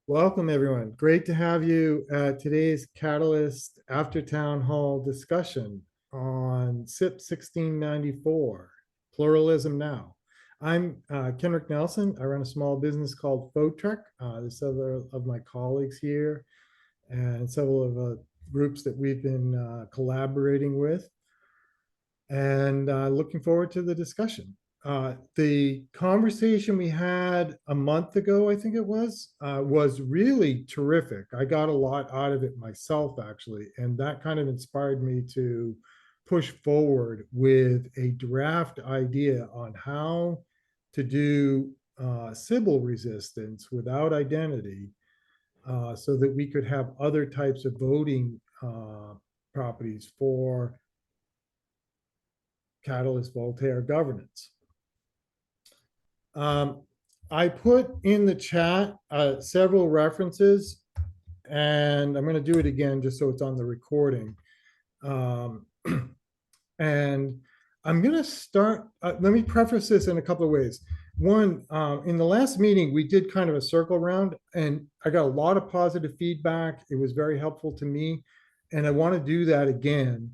Welcome, everyone. Great to have you at today's Catalyst After Town Hall discussion on CIP 1694, Pluralism Now. I'm Kenric Nelson. I run a small business called Photrek. There's several of my colleagues here and several of groups that we've been collaborating with, and looking forward to the discussion. The conversation we had a month ago, I think it was really terrific. I got a lot out of it myself, actually, and that kind of inspired me to push forward with a draft idea on how to do Sybil resistance without identity, so that we could have other types of voting properties for Catalyst Voltaire governance. I put in the chat several references, and I'm going to do it again just so it's on the recording. And I'm going to start, let me preface this in a couple of ways. One, in the last meeting, we did kind of a circle round, and I got a lot of positive feedback. It was very helpful to me, and I want to do that again.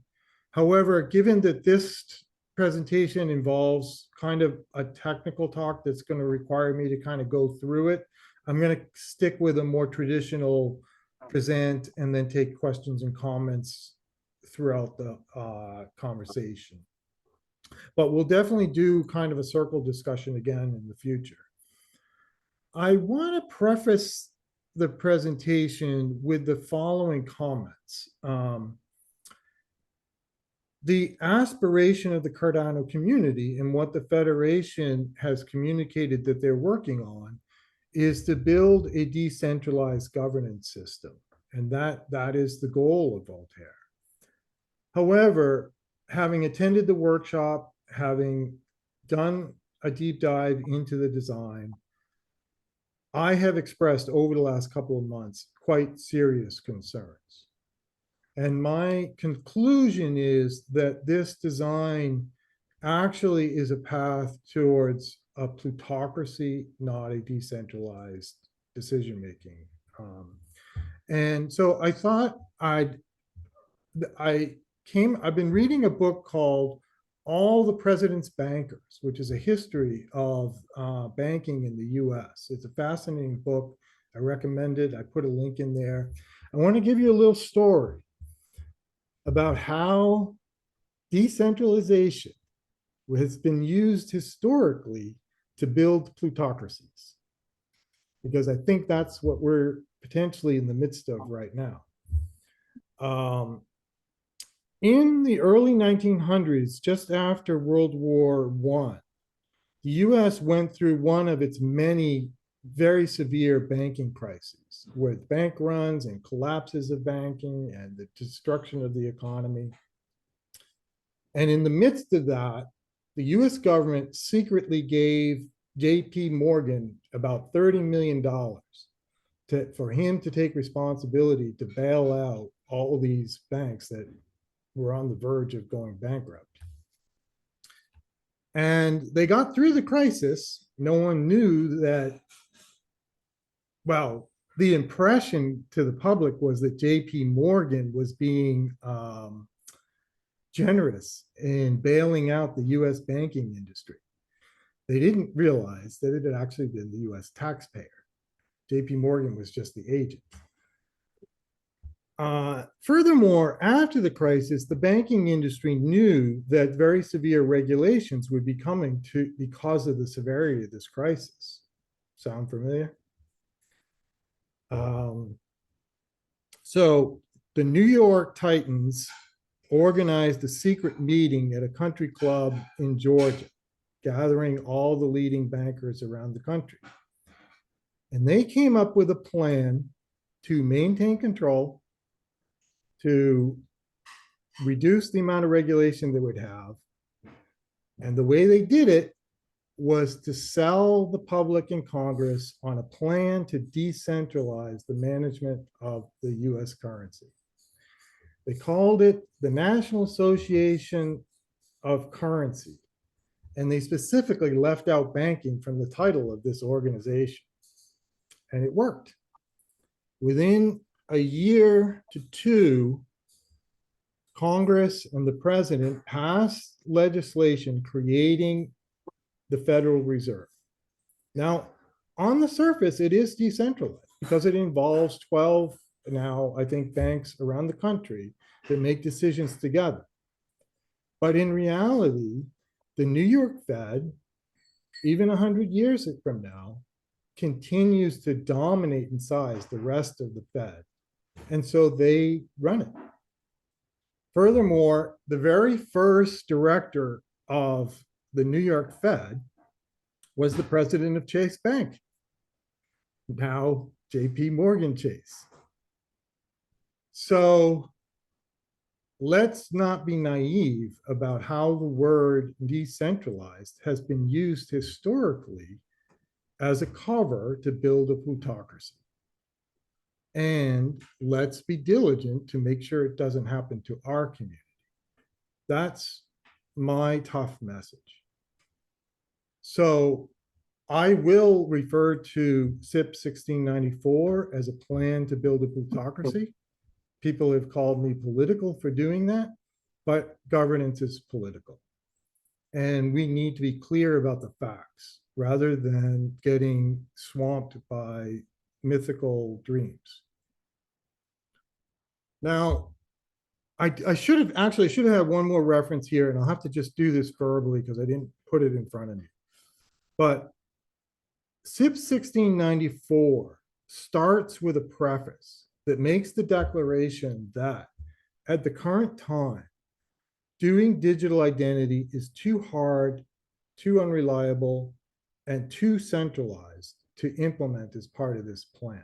However, given that this presentation involves kind of a technical talk that's going to require me to kind of go through it, I'm going to stick with a more traditional present and then take questions and comments throughout the conversation. But we'll definitely do kind of a circle discussion again in the future. I want to preface the presentation with the following comments. The aspiration of the Cardano community and what the Federation has communicated that they're working on is to build a decentralized governance system. And that is the goal of Voltaire. However, having attended the workshop, having done a deep dive into the design, I have expressed over the last couple of months quite serious concerns. And my conclusion is that this design actually is a path towards a plutocracy, not a decentralized decision-making. And so I thought I've been reading a book called All the President's Bankers, which is a history of banking in the US. It's a fascinating book. I recommend it. I put a link in there. I want to give you a little story about how decentralization has been used historically to build plutocracies, because I think that's what we're potentially in the midst of right now. In the early 1900s, just after World War I, the US went through one of its many very severe banking crises, with bank runs and collapses of banking and the destruction of the economy. And in the midst of that, the US government secretly gave JP Morgan about $30 million for him to take responsibility to bail out all these banks that were on the verge of going bankrupt. And they got through the crisis. No one knew that, well, the impression to the public was that JP Morgan was being generous in bailing out the US banking industry. They didn't realize that it had actually been the US taxpayer. JP Morgan was just the agent. Furthermore, after the crisis, the banking industry knew that very severe regulations would be coming because of the severity of this crisis. Sound familiar? So the New York Titans organized a secret meeting at a country club in Georgia, gathering all the leading bankers around the country. And they came up with a plan to maintain control, to reduce the amount of regulation they would have. And the way they did it was to sell the public and Congress on a plan to decentralize the management of the US currency. They called it the National Association of Currency, and they specifically left out banking from the title of this organization. And it worked. Within a year to two, Congress and the president passed legislation creating the Federal Reserve. Now, on the surface, it is decentralized because it involves 12 now, I think, banks around the country that make decisions together. But in reality, the New York Fed, even 100 years from now, continues to dominate in size the rest of the Fed. And so they run it. Furthermore, the very first director of the New York Fed was the president of Chase Bank, now JP Morgan Chase. So let's not be naive about how the word decentralized has been used historically as a cover to build a plutocracy. And let's be diligent to make sure it doesn't happen to our community. That's my tough message. So I will refer to CIP-1694 as a plan to build a plutocracy. People have called me political for doing that, but governance is political. And we need to be clear about the facts rather than getting swamped by mythical dreams. Now, I should have had one more reference here, and I'll have to just do this verbally because I didn't put it in front of me. But CIP-1694 starts with a preface that makes the declaration that at the current time, doing digital identity is too hard, too unreliable, and too centralized to implement as part of this plan.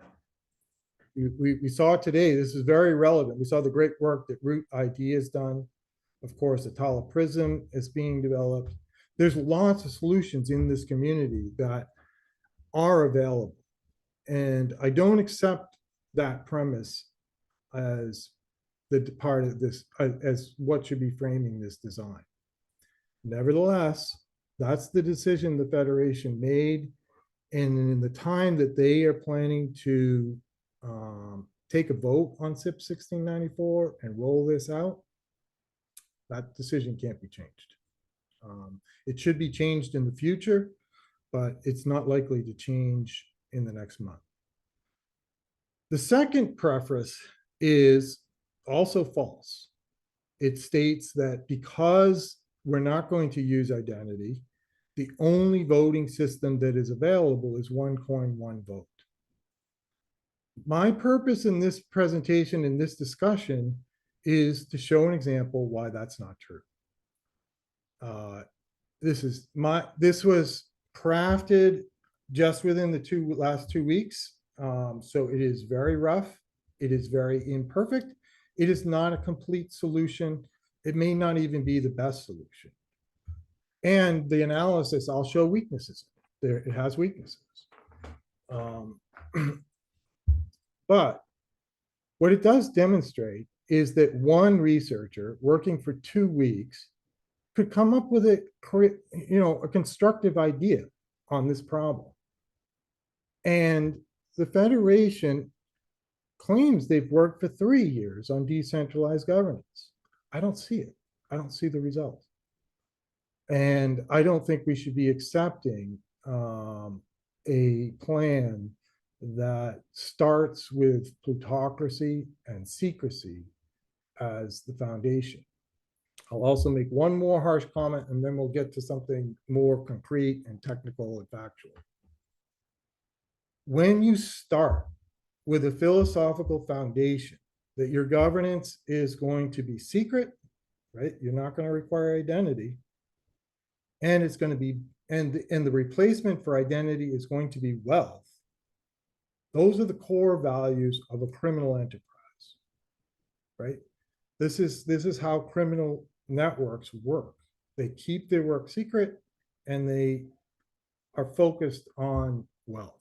We saw today, this is very relevant. We saw the great work that Root ID has done. Of course, Atala Prism is being developed. There's lots of solutions in this community that are available. And I don't accept that premise as the part of this, as what should be framing this design. Nevertheless, that's the decision the Federation made. And in the time that they are planning to take a vote on CIP-1694 and roll this out, that decision can't be changed. It should be changed in the future, but it's not likely to change in the next month. The second preface is also false. It states that because we're not going to use identity, the only voting system that is available is one coin, one vote. My purpose in this presentation, in this discussion, is to show an example why that's not true. This was crafted just within the last 2 weeks. So it is very rough. It is very imperfect. It is not a complete solution. It may not even be the best solution. And the analysis, I'll show weaknesses. It has weaknesses. But what it does demonstrate is that one researcher working for 2 weeks could come up with a constructive idea on this problem. And the Federation claims they've worked for 3 years on decentralized governance. I don't see it. I don't see the results. And I don't think we should be accepting a plan that starts with plutocracy and secrecy as the foundation. I'll also make one more harsh comment, and then we'll get to something more concrete and technical and factual. When you start with a philosophical foundation that your governance is going to be secret, right? You're not going to require identity. And it's going to be, and the replacement for identity is going to be wealth. Those are the core values of a criminal enterprise, right? This is how criminal networks work. They keep their work secret and they are focused on wealth.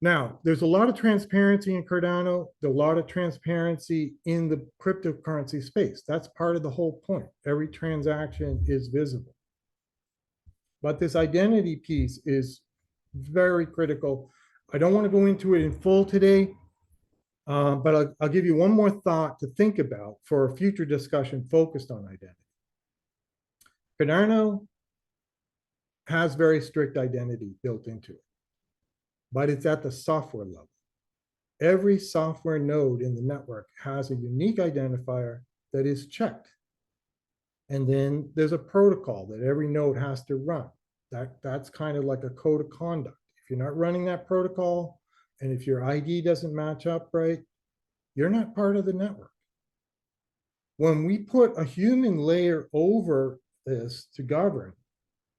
Now, there's a lot of transparency in Cardano, a lot of transparency in the cryptocurrency space. That's part of the whole point. Every transaction is visible. But this identity piece is very critical. I don't want to go into it in full today, But I'll give you one more thought to think about for a future discussion focused on identity. Cardano has very strict identity built into it, but it's at the software level. Every software node in the network has a unique identifier that is checked. And then there's a protocol that every node has to run. That's kind of like a code of conduct. If you're not running that protocol, and if your ID doesn't match up right, you're not part of the network. When we put a human layer over this to govern,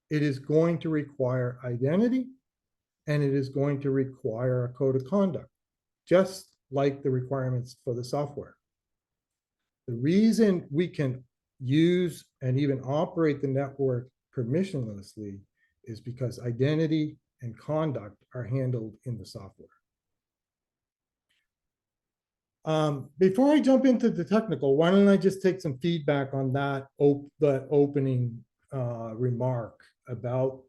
it is going to require identity, and it is going to require a code of conduct, just like the requirements for the software. The reason we can use and even operate the network permissionlessly is because identity and conduct are handled in the software. Before I jump into the technical, why don't I just take some feedback on that opening remark about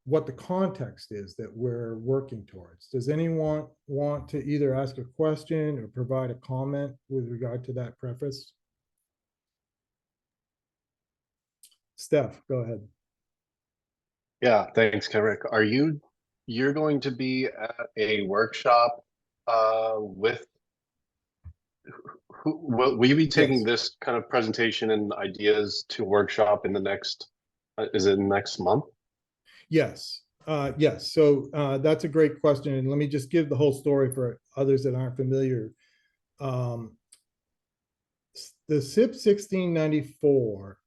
what the context is that we're working towards. Does anyone want to either ask a question or provide a comment with regard to that preface? Steph, go ahead. Yeah, thanks, Kenric. You're going to be at a workshop with will you be taking this kind of presentation and ideas to workshop in the next is it next month? Yes. Yes. So that's a great question. And let me just give the whole story for others that aren't familiar. The CIP-1694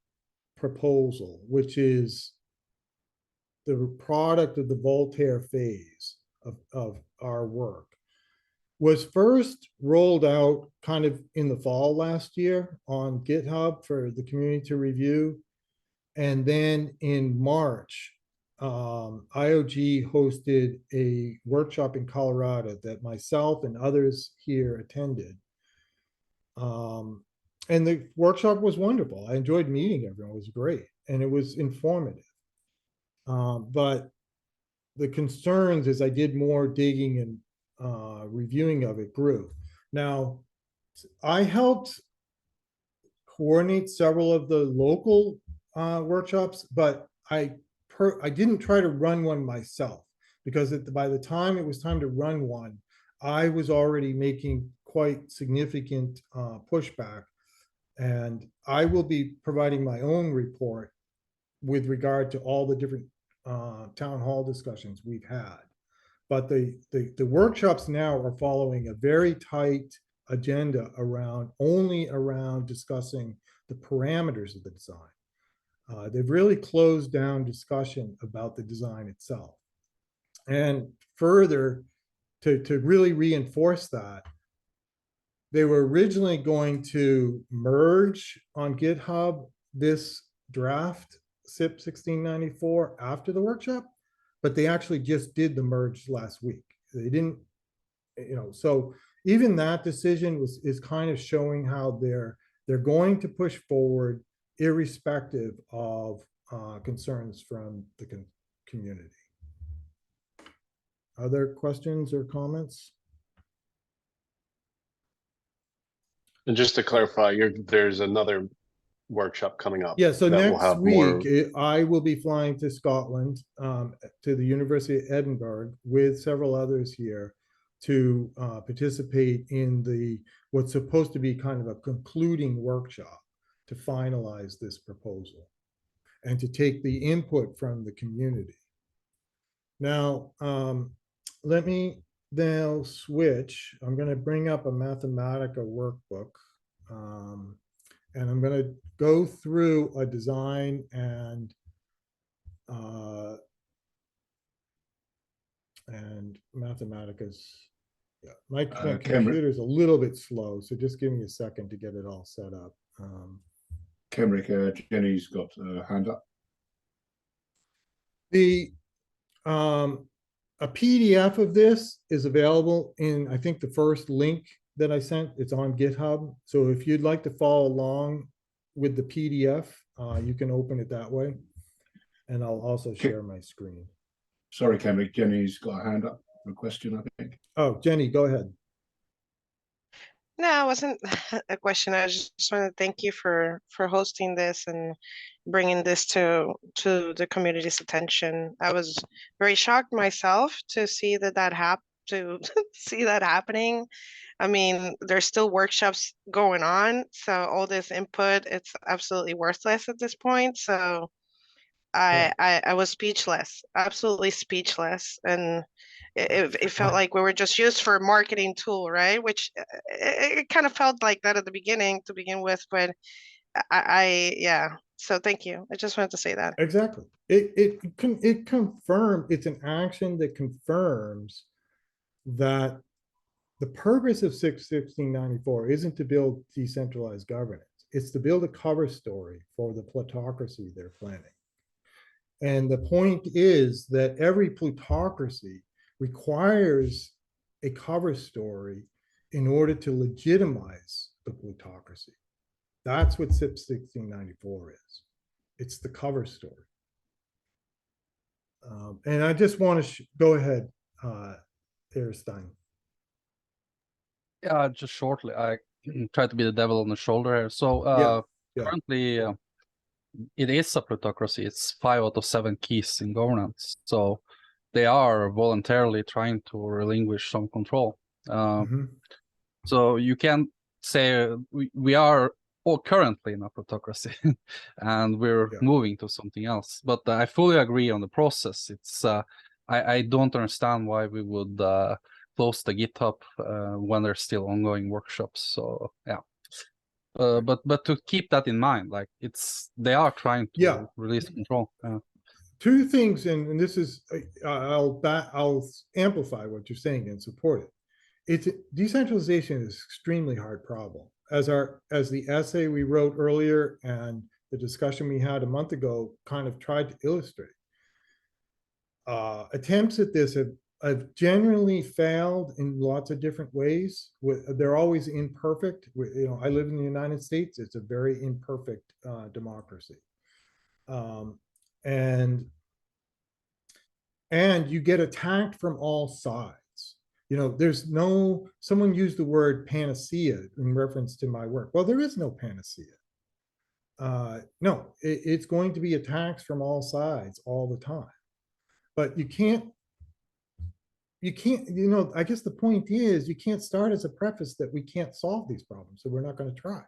proposal, which is the product of the Voltaire phase of our work, was first rolled out kind of in the fall last year on GitHub for the community to review. And then in March, IOG hosted a workshop in Colorado that myself and others here attended. And the workshop was wonderful. I enjoyed meeting everyone. It was great. And it was informative. But the concerns as I did more digging and reviewing of it grew. Now, I helped coordinate several of the local workshops, but I didn't try to run one myself because by the time it was time to run one, I was already making quite significant pushback, and I will be providing my own report with regard to all the different town hall discussions we've had. But the workshops now are following a very tight agenda only around discussing the parameters of the design. They've really closed down discussion about the design itself. And further, to really reinforce that, they were originally going to merge on GitHub this draft CIP-1694 after the workshop, but they actually just did the merge last week. They didn't, so even that decision is kind of showing how they're going to push forward irrespective of concerns from the community. Other questions or comments? And just to clarify, there's another workshop coming up. Yeah, so next week, I will be flying to Scotland, to the University of Edinburgh with several others here to participate in what's supposed to be kind of a concluding workshop to finalize this proposal and to take the input from the community. Now, let me now switch. I'm going to bring up a Mathematica workbook. And I'm going to go through a design and Mathematica's, yeah, my computer is a little bit slow, so just give me a second to get it all set up. Kenric, Jenny's got a hand up. A PDF of this is available in, I think, the first link that I sent. It's on GitHub. So if you'd like to follow along with the PDF, you can open it that way. And I'll also share my screen. Sorry, Kenric, Jenny's got a hand up for a question, I think. Oh, Jenny, go ahead. No, it wasn't a question. I just want to thank you for hosting this and bringing this to the community's attention. I was very shocked myself to see to see that happening. I mean, there's still workshops going on, so all this input, it's absolutely worthless at this point. So I was speechless, absolutely speechless, and it felt like we were just used for a marketing tool, right? Which it kind of felt like that at the beginning to begin with, but yeah. So thank you. I just wanted to say that. Exactly. It confirms, it's an action that confirms that the purpose of 1694 isn't to build decentralized governance. It's to build a cover story for the plutocracy they're planning. And the point is that every plutocracy requires a cover story in order to legitimize the plutocracy. That's what CIP-1694 is. It's the cover story. And I just want to go ahead, Eystein. Yeah, just shortly, I try to be the devil on the shoulder here. So Yeah. currently, it is a plutocracy. It's 5 out of 7 keys in governance. So they are voluntarily trying to relinquish some control. So you can say we are all currently in a plutocracy and we're moving to something else. But I fully agree on the process. It's I don't understand why we would close the GitHub when there's still ongoing workshops. So yeah. But to keep that in mind, like they are trying to release control. Two things, and this is I'll amplify what you're saying and support it. It's decentralization is an extremely hard problem. As the essay we wrote earlier and the discussion we had a month ago kind of tried to illustrate. Attempts at this have generally failed in lots of different ways. They're always imperfect. I live in the United States. It's a very imperfect democracy. And you get attacked from all sides. There's someone used the word panacea in reference to my work. Well, there is no panacea. No, it's going to be attacks from all sides all the time. But you can't, I guess the point is you can't start as a preface that we can't solve these problems, so we're not going to try.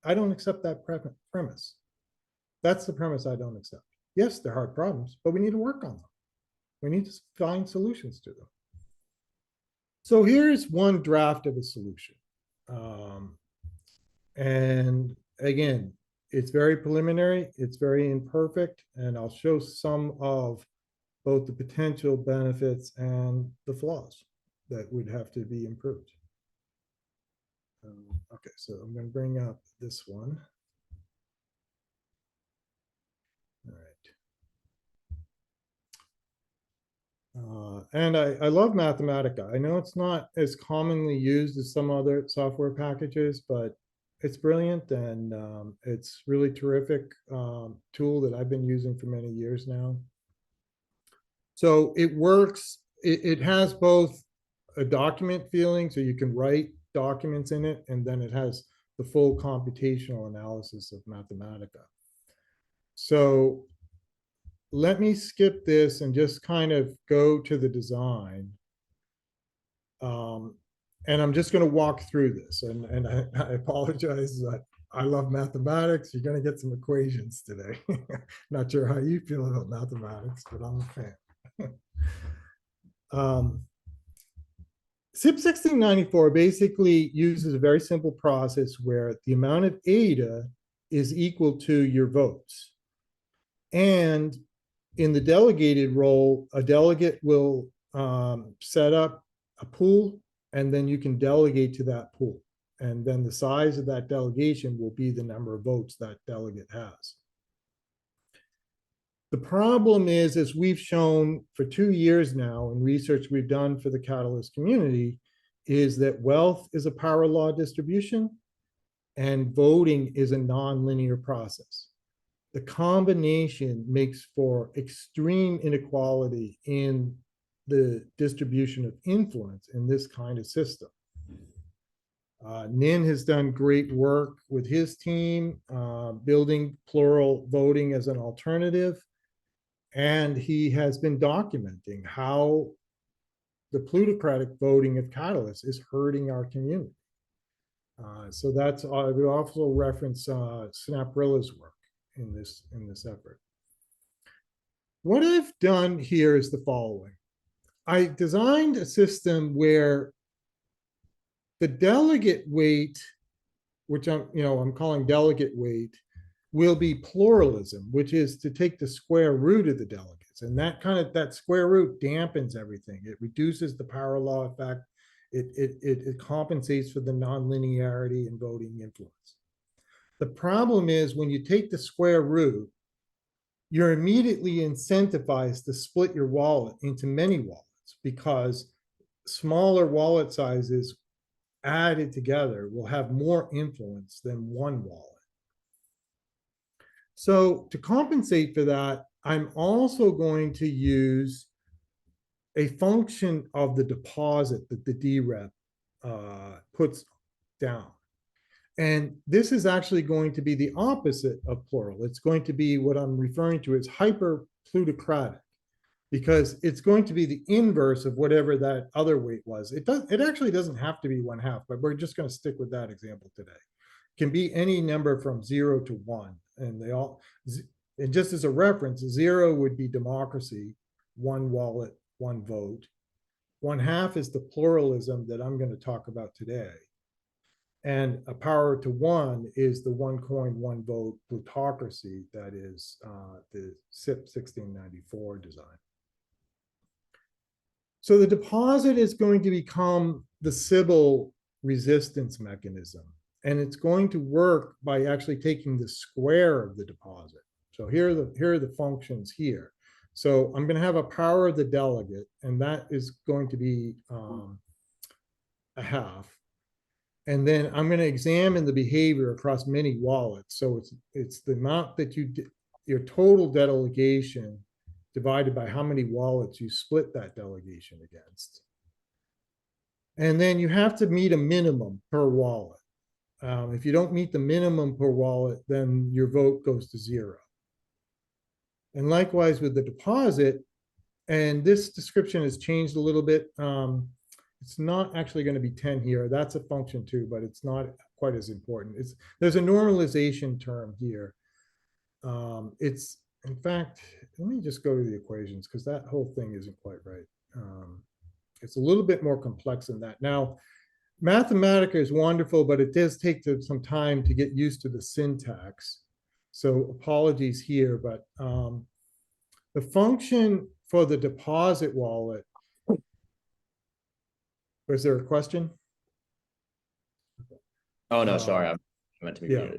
I don't accept that premise. That's the premise I don't accept. Yes, they're hard problems, but we need to work on them. We need to find solutions to them. So here's one draft of a solution. And again, it's very preliminary, it's very imperfect, and I'll show some of both the potential benefits and the flaws that would have to be improved. Okay, so I'm going to bring up this one. All right. And I love Mathematica. I know it's not as commonly used as some other software packages, but it's brilliant, and it's really terrific tool that I've been using for many years now. So it works. It has both a document feeling, so you can write documents in it, and then it has the full computational analysis of Mathematica. So let me skip this and just kind of go to the design. And I'm just going to walk through this. And I apologize that I love mathematics. You're going to get some equations today. Not sure how you feel about mathematics, but I'm a fan. CIP-1694 basically uses a very simple process where the amount of eta is equal to your votes. And in the delegated role, a delegate will set up a pool, and then you can delegate to that pool. And then the size of that delegation will be the number of votes that delegate has. The problem is, as we've shown for 2 years now in research we've done for the Catalyst community, is that wealth is a power law distribution and voting is a nonlinear process. The combination makes for extreme inequality in the distribution of influence in this kind of system. Nin has done great work with his team, building plural voting as an alternative. And he has been documenting how the plutocratic voting of Catalyst is hurting our community. So that's, we also reference Snaprilla's work in this effort. What I've done here is the following. I designed a system where the delegate weight, which I'm calling delegate weight, will be pluralism, which is to take the square root of the delegates. And that square root dampens everything. It reduces the power law effect. It compensates for the nonlinearity in voting influence. The problem is when you take the square root, you're immediately incentivized to split your wallet into many wallets, because smaller wallet sizes added together will have more influence than one wallet. So to compensate for that, I'm also going to use a function of the deposit that the DRep puts down. And this is actually going to be the opposite of plural. It's going to be what I'm referring to as hyper-plutocratic, because it's going to be the inverse of whatever that other weight was. It actually doesn't have to be 1/2, but we're just going to stick with that example today. It can be any number from 0 to 1, and and just as a reference, 0 would be democracy, 1 wallet, 1 vote. 1/2 is the pluralism that I'm going to talk about today. And a power to 1 is the 1 coin, 1 vote plutocracy that is the CIP-1694 design. So the deposit is going to become the Sybil Resistance Mechanism. And it's going to work by actually taking the square of the deposit. So here are the functions here. So I'm going to have a power of the delegate, and that is going to be 1/2. And then I'm going to examine the behavior across many wallets. So it's the amount that your total delegation divided by how many wallets you split that delegation against. And then you have to meet a minimum per wallet. If you don't meet the minimum per wallet, then your vote goes to 0. And likewise with the deposit, and this description has changed a little bit. It's not actually going to be 10 here. That's a function too, but it's not quite as important. There's a normalization term here. It's, in fact, let me just go to the equations, because that whole thing isn't quite right. It's a little bit more complex than that. Now, Mathematica is wonderful, but it does take some time to get used to the syntax. So apologies here, but the function for the deposit wallet, was there a question? Oh, no, sorry. I meant to be yeah.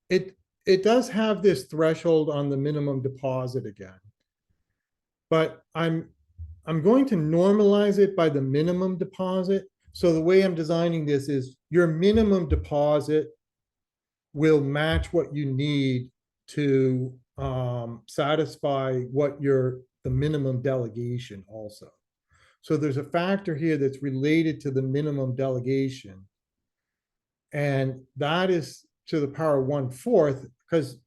muted. It does have this threshold on the minimum deposit again, but I'm going to normalize it by the minimum deposit. So the way I'm designing this is your minimum deposit will match what you need to satisfy what the minimum delegation also. So there's a factor here that's related to the minimum delegation. And that is to the power 1/4, because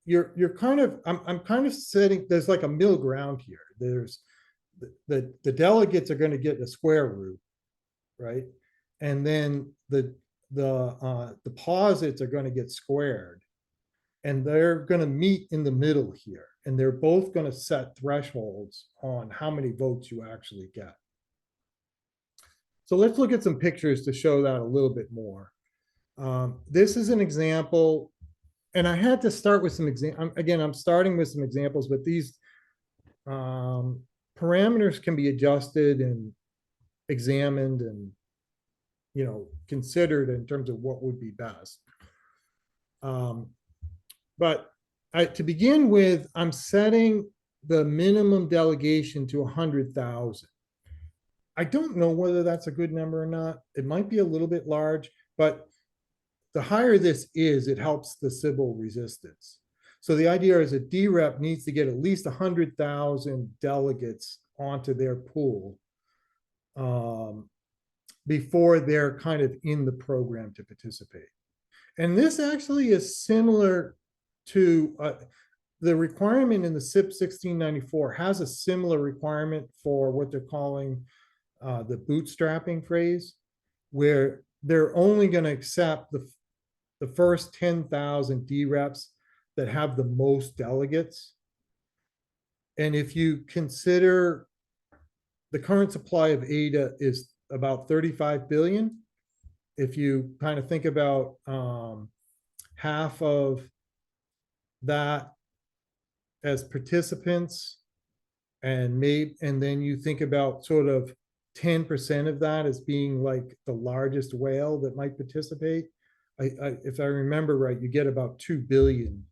you're kind of, I'm kind of setting, there's like a middle ground here. There's the delegates are going to get a square root, right? And then the deposits are going to get squared. And they're going to meet in the middle here. And they're both going to set thresholds on how many votes you actually get. So let's look at some pictures to show that a little bit more. This is an example, and I had to start with some again, I'm starting with some examples, but these parameters can be adjusted and examined and, considered in terms of what would be best. But to begin with, I'm setting the minimum delegation to 100,000. I don't know whether that's a good number or not. It might be a little bit large, but the higher this is, it helps the Sybil resistance. So the idea is a DRep needs to get at least 100,000 delegates onto their pool before they're kind of in the program to participate. And this actually is similar to the requirement in the CIP-1694 has a similar requirement for what they're calling the bootstrapping phrase, where they're only going to accept the first 10,000 DReps that have the most delegates. And if you consider the current supply of ADA is about 35 billion, if you kind of think about half of that as participants, and then you think about sort of 10% of that as being like the largest whale that might participate. If I remember right, you get about 2 billion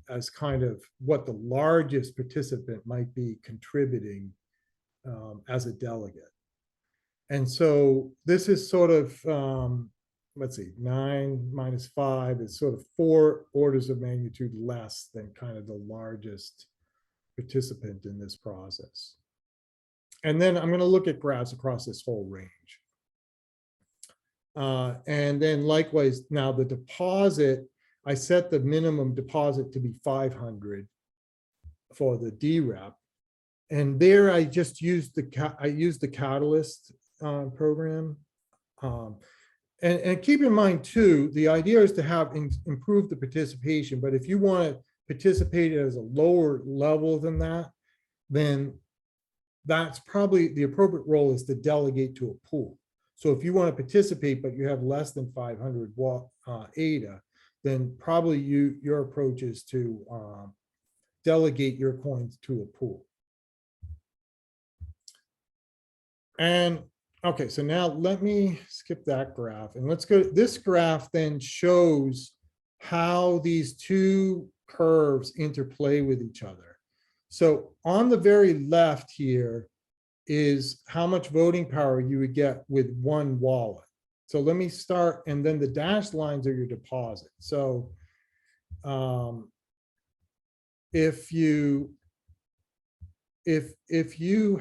as kind of what the largest participant might be contributing as a delegate. And so this is sort of, let's see, 9 minus 5 is sort of 4 orders of magnitude less than kind of the largest participant in this process. And then I'm going to look at graphs across this whole range. And then likewise, now the deposit, I set the minimum deposit to be 500 for the DRep. And there I just used the Catalyst program. And keep in mind too, the idea is to have improve the participation, but if you want to participate as a lower level than that, then that's probably the appropriate role is to delegate to a pool. So if you want to participate, but you have less than 500 ADA, then probably your approach is to delegate your coins to a pool. And okay, so now let me skip that graph and let's go. This graph then shows how these two curves interplay with each other. So on the very left here is how much voting power you would get with one wallet. So let me start, and then the dashed lines are your deposit. So if you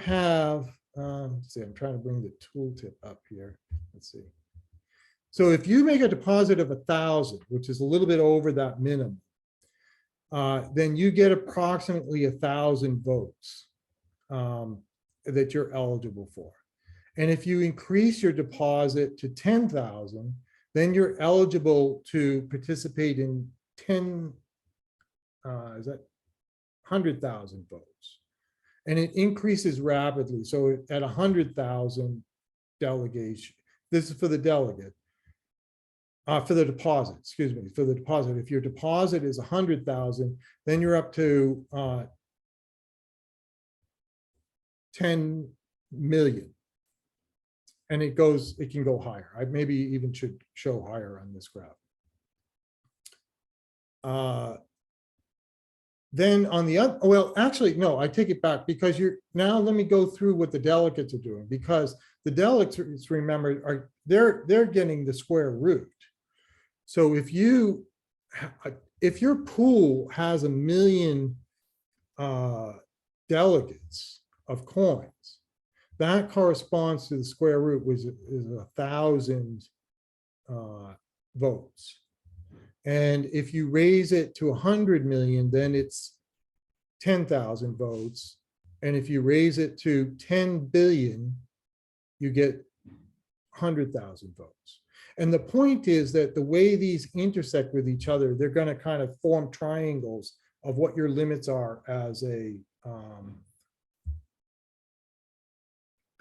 have, let's see, I'm trying to bring the tooltip up here. Let's see. So if you make a deposit of 1,000, which is a little bit over that minimum, then you get approximately 1,000 votes that you're eligible for. And if you increase your deposit to 10,000, then you're eligible to participate in 100,000 votes. And it increases rapidly. So at 100,000 delegation, this is for the delegate, for the deposit, excuse me, for the deposit. If your deposit is 100,000, then you're up to 10 million. And it can go higher. I maybe even should show higher on this graph. Then on the other, well, actually, no, I take it back because now let me go through what the delegates are doing, because the delegates, remember, they're getting the square root. So if your pool has 1 million delegates of coins, that corresponds to the square root, which is 1,000 votes. And if you raise it to 100 million, then it's 10,000 votes. And if you raise it to 10 billion, you get 100,000 votes. And the point is that the way these intersect with each other, they're going to kind of form triangles of what your limits are as a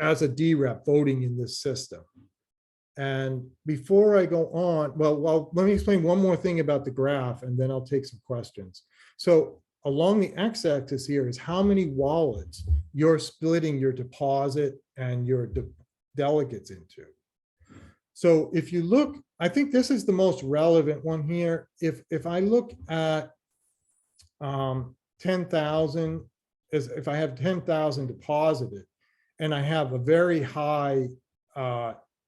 DRep voting in this system. And before I go on, well, let me explain one more thing about the graph, and then I'll take some questions. So along the x-axis here is how many wallets you're splitting your deposit and your delegates into. So if you look, I think this is the most relevant one here. If I look at 10,000, if I have 10,000 deposited, and I have a very high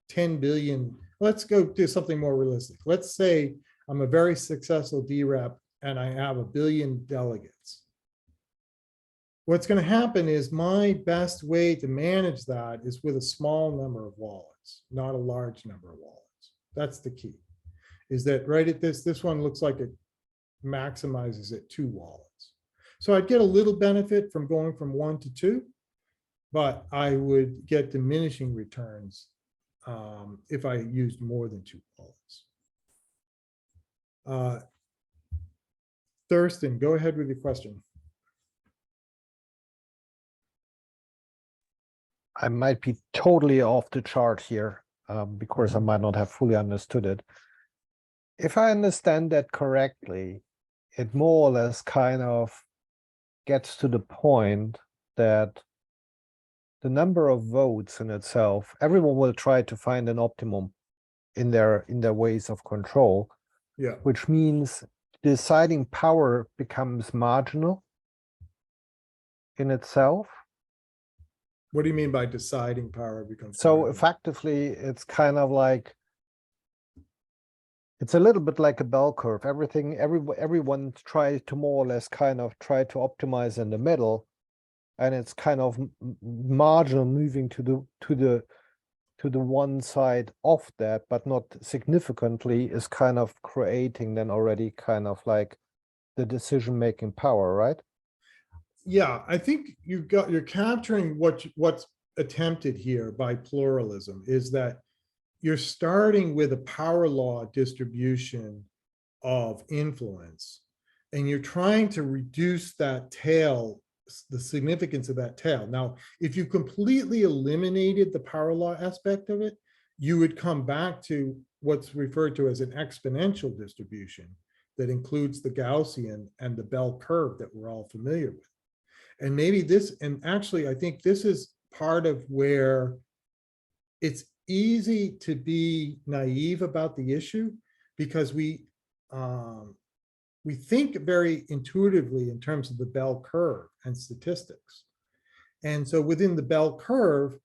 10 billion, let's go do something more realistic. Let's say I'm a very successful DRep and I have 1 billion delegates. What's going to happen is my best way to manage that is with a small number of wallets. wallets, not a large number of wallets. That's the key. Is that right at this one looks like it maximizes at 2 wallets. So I'd get a little benefit from going from 1 to 2, but I would get diminishing returns if I used more than 2 wallets. Thorsten, go ahead with your question. I might be totally off the chart here because I might not have fully understood it. If I understand that correctly, it more or less kind of gets to the point that the number of votes in itself, everyone will try to find an optimum in their ways of control. Yeah. Which means deciding power becomes marginal in itself. What do you mean by deciding power becomes? So marginal? effectively, it's kind of like, it's a little bit like a bell curve. Everyone tries to more or less kind of try to optimize in the middle, and it's kind of marginal moving to the one side of that, but not significantly, is kind of creating then already kind of like the decision-making power, right? Yeah, I think you're capturing what's attempted here by pluralism is that you're starting with a power law distribution of influence, and you're trying to reduce that tail, the significance of that tail. Now, if you completely eliminated the power law aspect of it, you would come back to what's referred to as an exponential distribution that includes the Gaussian and the bell curve that we're all familiar with. And maybe this, and actually, I think this is part of where it's easy to be naive about the issue, because we think very intuitively in terms of the bell curve and statistics. And so within the bell curve,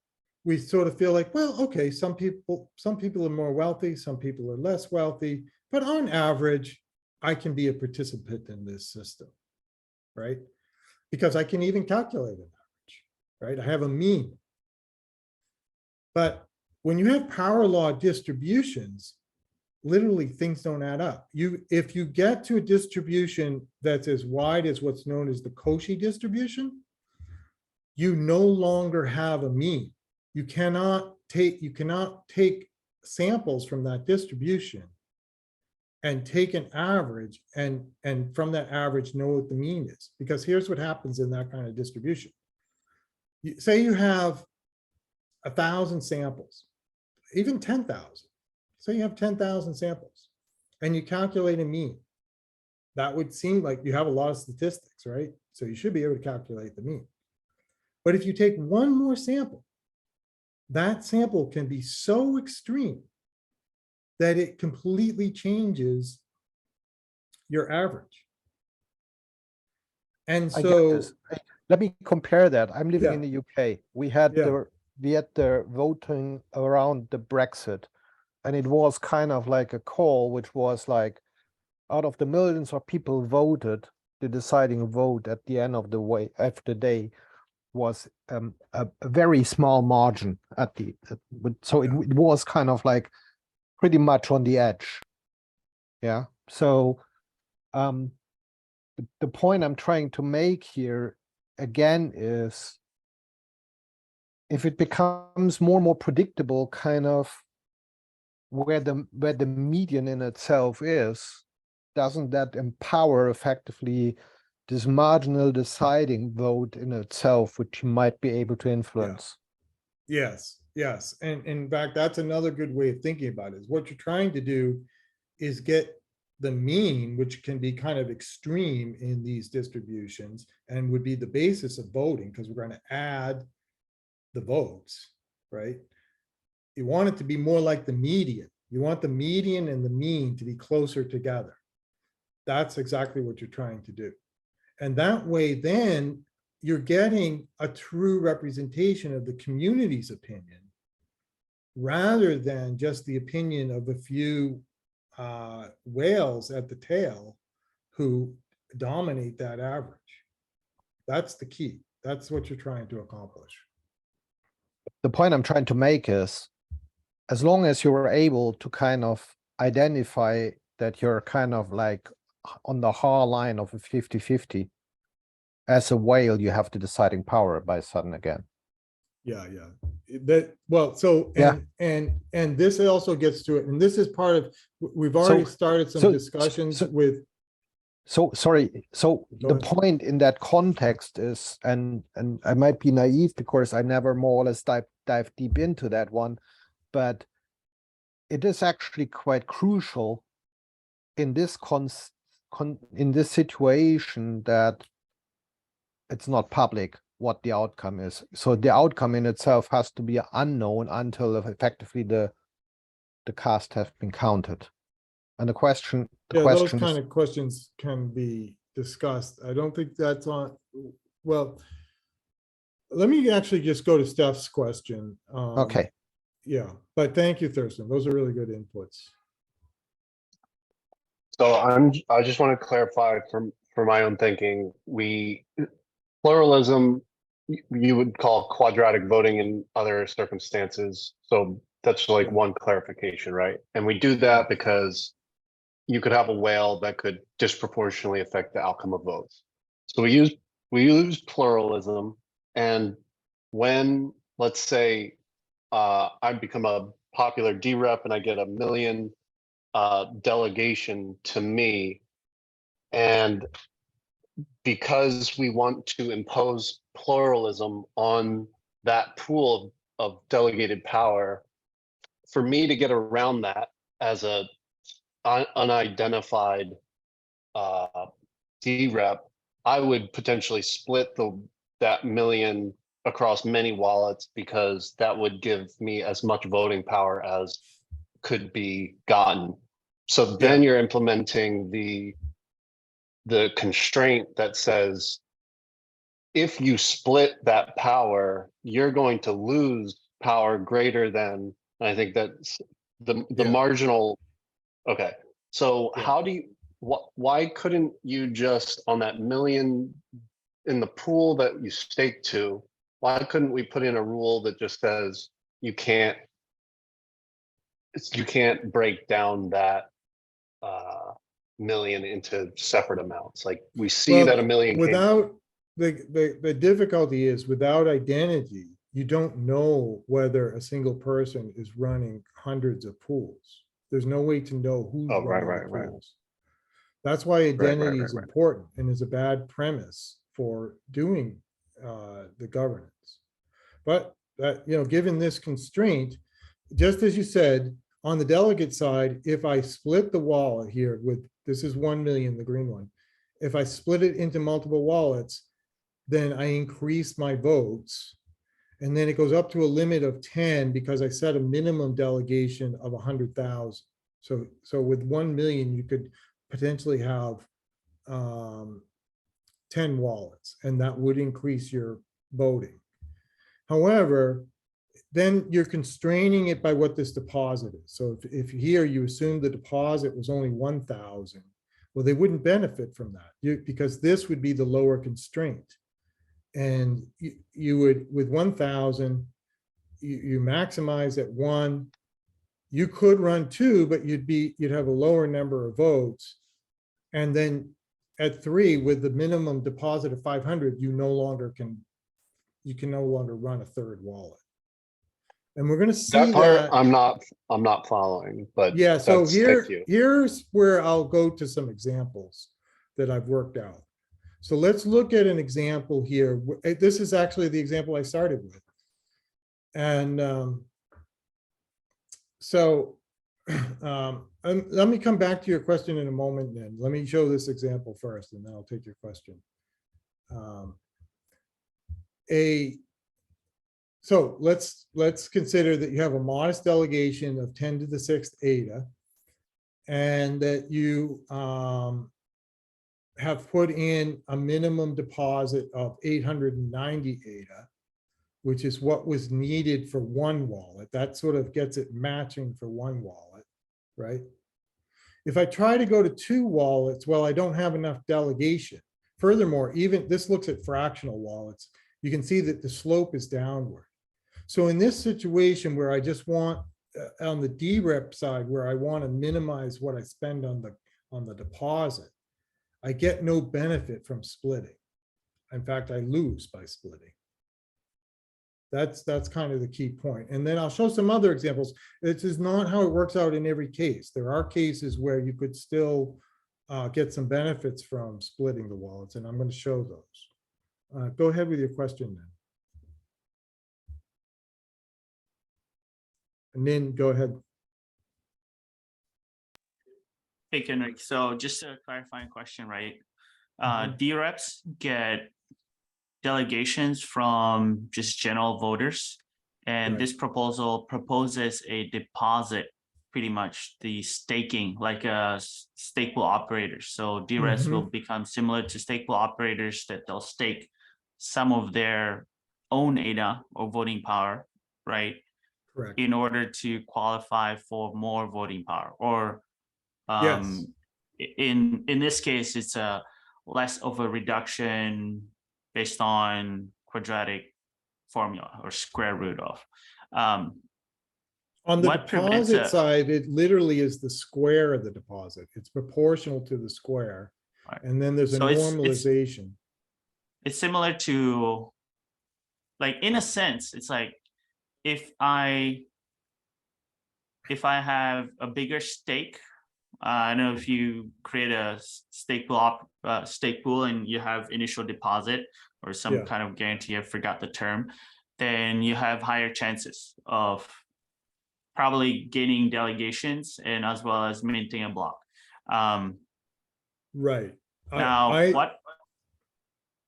we sort of feel like, well, okay, some people are more wealthy, some people are less wealthy, but on average, I can be a participant in this system, right? Because I can even calculate an average, right? I have a mean. But when you have power law distributions, literally things don't add up. If you get to a distribution that's as wide as what's known as the Cauchy distribution, you no longer have a mean. You cannot take samples from that distribution and take an average and from that average know what the mean is. Because here's what happens in that kind of distribution. Say you have 1,000 samples, even 10,000. Say you have 10,000 samples and you calculate a mean. That would seem like you have a lot of statistics, right? So you should be able to calculate the mean. But if you take one more sample, that sample can be so extreme that it completely changes your average. And I get so this. Let me compare that. I'm living Yeah. in the UK. We had Yeah. the voting around the Brexit, and it was kind of like a call, which was like, out of the millions of people voted, the deciding vote at the end of the day was a very small margin so it was kind of like pretty much on the edge. Yeah. So the point I'm trying to make here again is, if it becomes more and more predictable kind of where the median in itself is, doesn't that empower effectively this marginal deciding vote in itself, which you might be able to influence? yes, yes. And in fact, that's another good way of thinking about it. Is what you're trying to do is get the mean, which can be kind of extreme in these distributions and would be the basis of voting, because we're going to add the votes, right? You want it to be more like the median. You want the median and the mean to be closer together. That's exactly what you're trying to do. And that way, then you're getting a true representation of the community's opinion, rather than just the opinion of a few whales at the tail who dominate that average. That's the key. That's what you're trying to accomplish. The point I'm trying to make is, as long as you're able to kind of identify that you're kind of like on the hard line of a 50-50, as a whale, you have the deciding power by sudden again. Yeah, that, well, so, Yeah. and this also gets to it, and this is part of, we've already started some discussions with. So sorry. So Go the ahead. point in that context is, and I might be naive because I never more or less dive deep into that one, but it is actually quite crucial in this in this situation that it's not public what the outcome is. So the outcome in itself has to be unknown until effectively the cast have been counted. And the question Those is, kind of questions can be discussed. I don't think that's on, well, let me actually just go to Steph's question. okay. Yeah, but thank you, Thorsten. Those are really good inputs. So I just want to clarify for my own thinking, pluralism, you would call quadratic voting in other circumstances. So that's like one clarification, right? And we do that because you could have a whale that could disproportionately affect the outcome of votes. So we use pluralism, and when, let's say, I become a popular DRep and I get 1 million delegation to me, and because we want to impose pluralism on that pool of delegated power, for me to get around that as a unidentified DRep, I would potentially split that 1 million across many wallets, because that would give me as much voting power as could be gotten. So then you're implementing the constraint that says, if you split that power, you're going to lose power greater than, and I think that's the marginal. Okay, so how do you, why couldn't you just, on that 1 million in the pool that you stake to, why couldn't we put in a rule that just says you can't break down that 1 million into separate amounts? Like, we see that 1 million without the difficulty is, without identity, you don't know whether a single person is running hundreds of pools. There's no way to know who's running the pools. That's why identity is important and is a bad premise for doing the governance. But that, given this constraint, just as you said, on the delegate side, if I split the wallet here with, this is 1 million, the green one, if I split it into multiple wallets, then I increase my votes. And then it goes up to a limit of 10 because I set a minimum delegation of 100,000. So with 1 million, you could potentially have 10 wallets, and that would increase your voting. However, then you're constraining it by what this deposit is. So if here you assume the deposit was only 1,000, well, they wouldn't benefit from that because this would be the lower constraint. And you would, with 1,000, you maximize at 1. You could run 2, but you'd have a lower number of votes. And then at 3, with the minimum deposit of 500, you can no longer run a third wallet. And we're going to see that part. I'm not following, but yeah. So here's where I'll go to some examples that I've worked out. So let's look at an example here. This is actually the example I started with. And let me come back to your question in a moment then. Let me show this example first, and then I'll take your question. So let's consider that you have a modest delegation of 10 to the 6th eta, and that you have put in a minimum deposit of 890 eta, which is what was needed for one wallet. That sort of gets it matching for one wallet, right? If I try to go to 2 wallets, well, I don't have enough delegation. Furthermore, even this looks at fractional wallets, you can see that the slope is downward. So in this situation where I just want on the DRep side, where I want to minimize what I spend on the deposit, I get no benefit from splitting. In fact, I lose by splitting. That's kind of the key point. And then I'll show some other examples. This is not how it works out in every case. There are cases where you could still get some benefits from splitting the wallets, and I'm going to show those. Go ahead with your question then. And then go ahead. Hey, Kenric. So just a clarifying question, right? Mhm. DReps get delegations from just general voters, and Right. this proposal proposes a deposit, pretty much the staking, like a stake pool operators. So DReps will become similar to stake pool operators, that they'll stake some of their own ADA or voting power, right, Correct. in order to qualify for more voting power. Or Yes. in this case, it's a less of a reduction based on quadratic formula or square root of. On the What prevents deposit a- side, it literally is the square of the deposit. It's proportional to the square. Right. And then there's a So normalization. It's similar to, like, in a sense, it's like if I have a bigger stake, I know if you create a stake pool and you have initial deposit or some Yeah. kind of guarantee, I forgot the term, then you have higher chances of probably gaining delegations and as well as minting a block. Right. Now, what?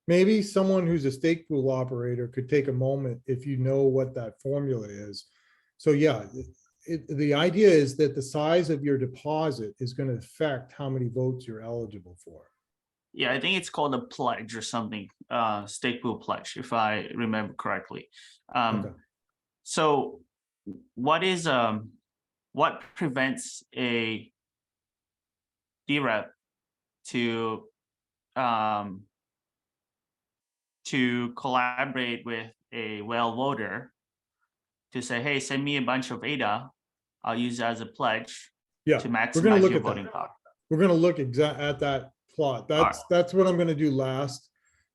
Maybe someone who's a stake pool operator could take a moment if you know what that formula is. So yeah, the idea is that the size of your deposit is going to affect how many votes you're eligible for. Yeah, I think it's called a pledge or something, stake pool pledge, if I remember correctly. Okay. So what prevents a DRep to collaborate with a whale voter to say, hey, send me a bunch of ADA, I'll use it as a pledge Yeah, to we're going to maximize look your at voting that. power. We're going to look at that plot. That's what I'm going to do last.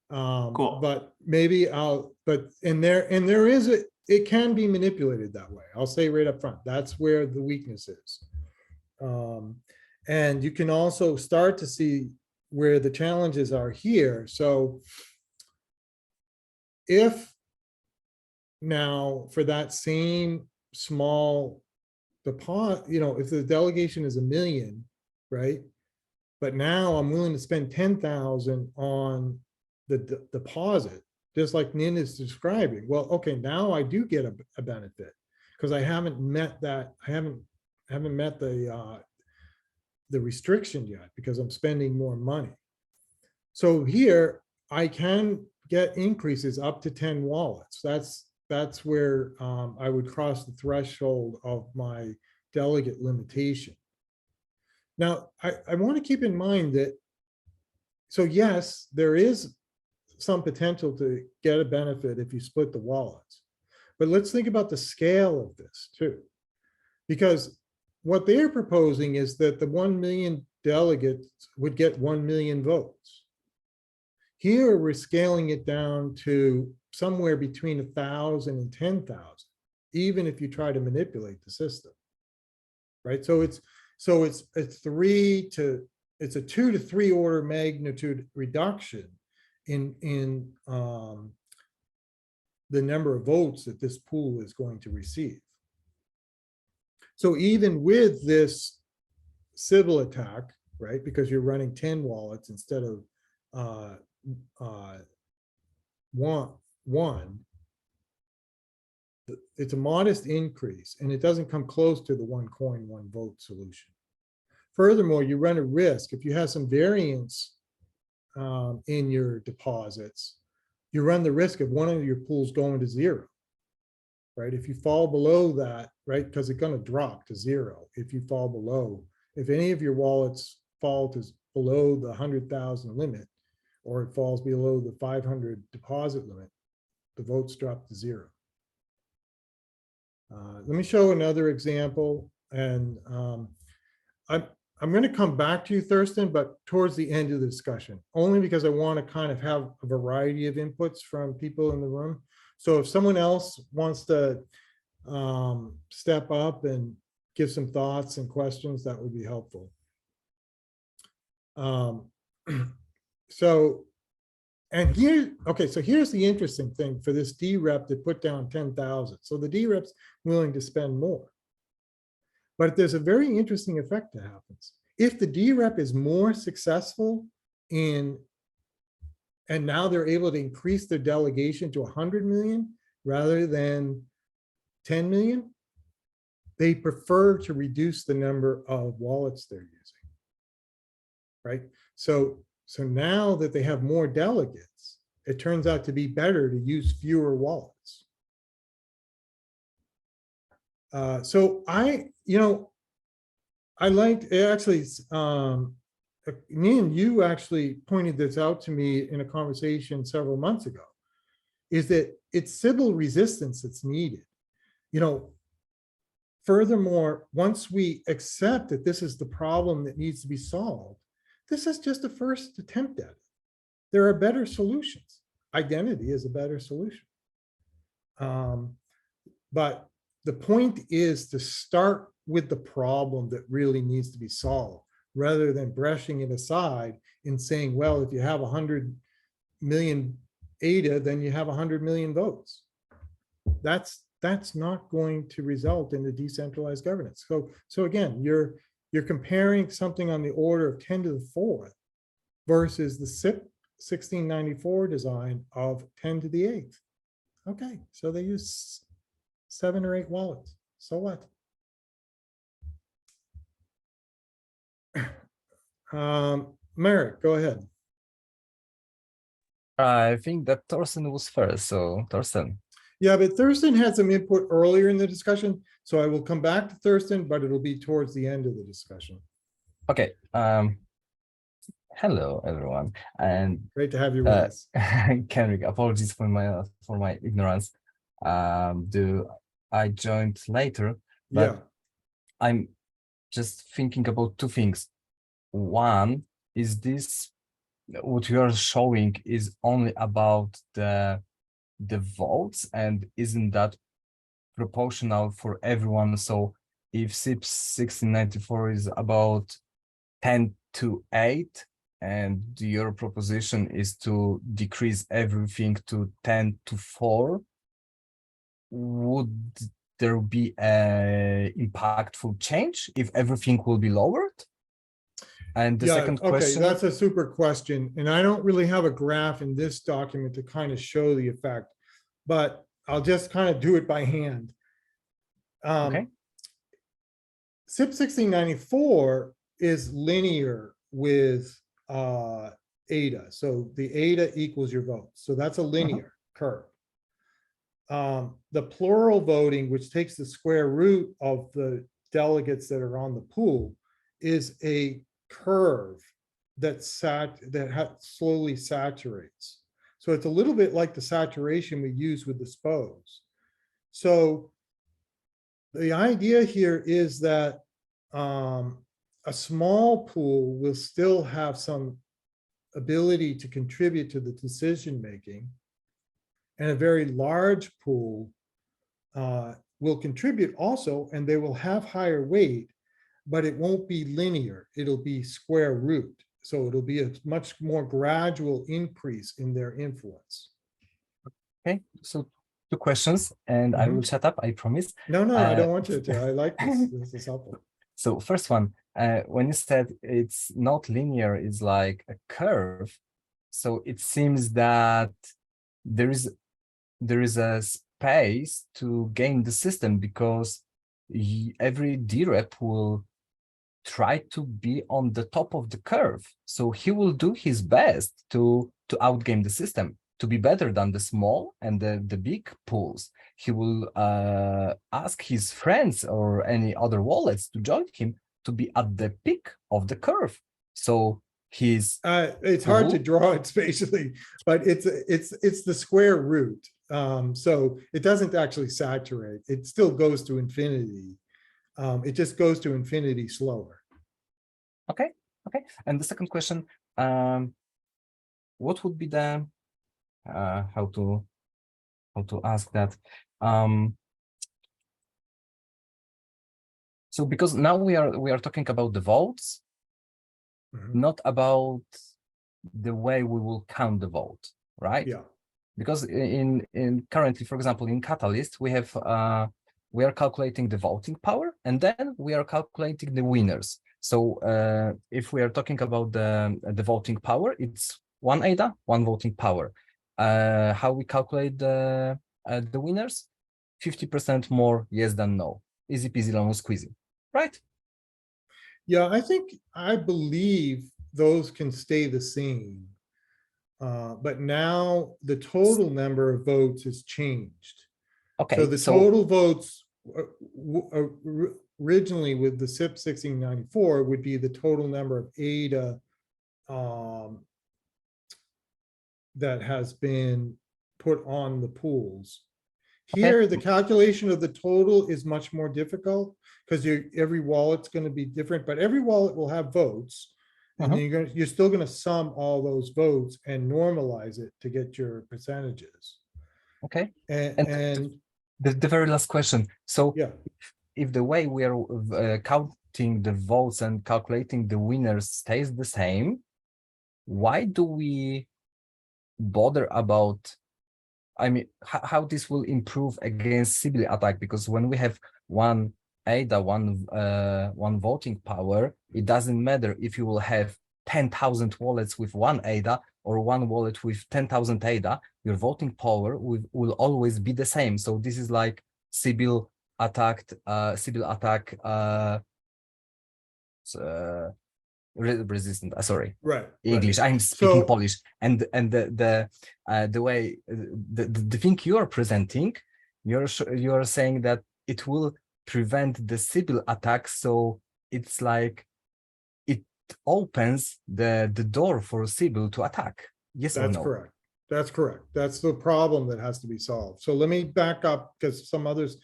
Cool. But maybe there is it can be manipulated that way. I'll say right up front, that's where the weakness is. And you can also start to see where the challenges are here. So if now for that same small deposit, if the delegation is 1 million, right? But now I'm willing to spend 10,000 on the deposit, just like Nin is describing. Well, okay, now I do get a benefit because I haven't met that. I haven't met the restriction yet because I'm spending more money. So here I can get increases up to 10 wallets. That's where I would cross the threshold of my delegate limitation. Now, I want to keep in mind that, so yes, there is some potential to get a benefit if you split the wallets. But let's think about the scale of this too. Because what they're proposing is that the 1 million delegates would get 1 million votes. Here, we're scaling it down to somewhere between 1,000 and 10,000, even if you try to manipulate the system, right? So it's a 2 to 3 order magnitude reduction in the number of votes that this pool is going to receive. So even with this Sybil attack, right, because you're running 10 wallets instead of one, it's a modest increase, and it doesn't come close to the 1 coin, 1 vote solution. Furthermore, you run a risk if you have some variance in your deposits, you run the risk of one of your pools going to 0, right? If you fall below that, right, because it's going to drop to 0. If you fall below, if any of your wallets fall to below the 100,000 limit, or it falls below the 500 deposit limit, the votes drop to 0. Let me show another example, and I'm going to come back to you, Thorsten, but towards the end of the discussion, only because I want to kind of have a variety of inputs from people in the room. So if someone else wants to step up and give some thoughts and questions, that would be helpful. So, and here, okay, so here's the interesting thing for this DRep to put down 10,000. So the DRep's willing to spend more. But there's a very interesting effect that happens. If the DRep is more successful and now they're able to increase their delegation to 100 million rather than 10 million, they prefer to reduce the number of wallets they're using, right? So now that they have more delegates, it turns out to be better to use fewer wallets. So I liked actually, me and you actually pointed this out to me in a conversation several months ago, is that it's Sybil resistance that's needed. Furthermore, once we accept that this is the problem that needs to be solved, this is just a first attempt at it. There are better solutions. Identity is a better solution. But the point is to start with the problem that really needs to be solved, rather than brushing it aside and saying, well, if you have 100 million ADA, then you have 100 million votes. That's not going to result in the decentralized governance. So again, you're comparing something on the order of 10 to the 4th versus the CIP-1694 design of 10 to the 8th. Okay, so they use 7 or 8 wallets. So what? Merrick, go ahead. I think that Thorsten was first, so Thorsten. Yeah, but Thorsten had some input earlier in the discussion, so I will come back to Thorsten, but it'll be towards the end of the discussion. Okay. Hello, everyone, and great to have you with us. Kenric, apologies for my ignorance. I joined later, but Yeah. I'm just thinking about two things. One is this, what you are showing is only about the votes, and isn't that proportional for everyone? So if CIP-1694 is about 10 to 8 and your proposition is to decrease everything to 10 to 4, would there be a impactful change if everything will be lowered? And the second question. Okay, that's a super question. And I don't really have a graph in this document to kind of show the effect, but I'll just kind of do it by hand. Okay. CIP-1694 is linear with ADA. So the ADA equals your vote. So that's a linear curve. The plural voting, which takes the square root of the delegates that are on the pool, is a curve that slowly saturates. So it's a little bit like the saturation we use with the SPOs. So the idea here is that a small pool will still have some ability to contribute to the decision making, and a very large pool will contribute also, and they will have higher weight, but it won't be linear. It'll be square root. So it'll be a much more gradual increase in their influence. Okay, so 2 questions, and I will shut up, I promise. No, I don't want you to. I like this. This is helpful. So first one, when you said it's not linear, it's like a curve. So it seems that there is a space to game the system, because every DRep will try to be on the top of the curve. So he will do his best to outgame the system, to be better than the small and the big pools. He will ask his friends or any other wallets to join him to be at the peak of the curve. So it's hard to draw it spatially, but it's the square root. So it doesn't actually saturate. It still goes to infinity. It just goes to infinity slower. Okay. And the second question, what would be the how to ask that? So because now we are talking about the votes, not about the way we will count the vote, right? Yeah. Because in currently, for example, in Catalyst, we have we are calculating the voting power, and then we are calculating the winners. So if we are talking about the voting power, it's 1 ADA, 1 voting power. How we calculate the winners? 50% more yes than no. Easy peasy lemon squeezy, right? Yeah, I believe those can stay the same. But now the total number of votes has changed. Okay. So the total votes originally with the CIP-1694 would be the total number of ADA that has been put on the pools. Here, the calculation of the total is much more difficult because every wallet's going to be different, but every wallet will have votes. And then you're still going to sum all those votes and normalize it to get your percentages. Okay. And the very last question. So yeah, if the way we are counting the votes and calculating the winners stays the same, why do we bother about, I mean, how this will improve against Sybil Attack? Because when we have 1 ADA, one voting power, it doesn't matter if you will have 10,000 wallets with 1 ADA or 1 wallet with 10,000 ADA, your voting power will always be the same. So this is like Sybil Attack, resistant. Sorry, right. English. Right. I'm speaking So, Polish, and the way the thing you are presenting, you're saying that it will prevent the Sybil attack. So it's like it opens the door for Sybil to attack. Yes or that's no? correct. That's correct. That's the problem that has to be solved. So let me back up because some others,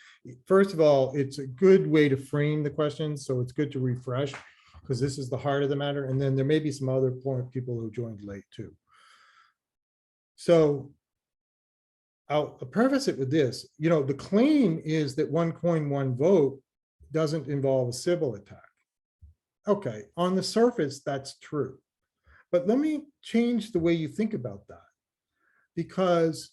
first of all, it's a good way to frame the questions. So it's good to refresh because this is the heart of the matter. And then there may be some other people who joined late too. So I'll preface it with this, the claim is that 1 coin, 1 vote doesn't involve a Sybil attack. Okay, on the surface, that's true. But let me change the way you think about that. Because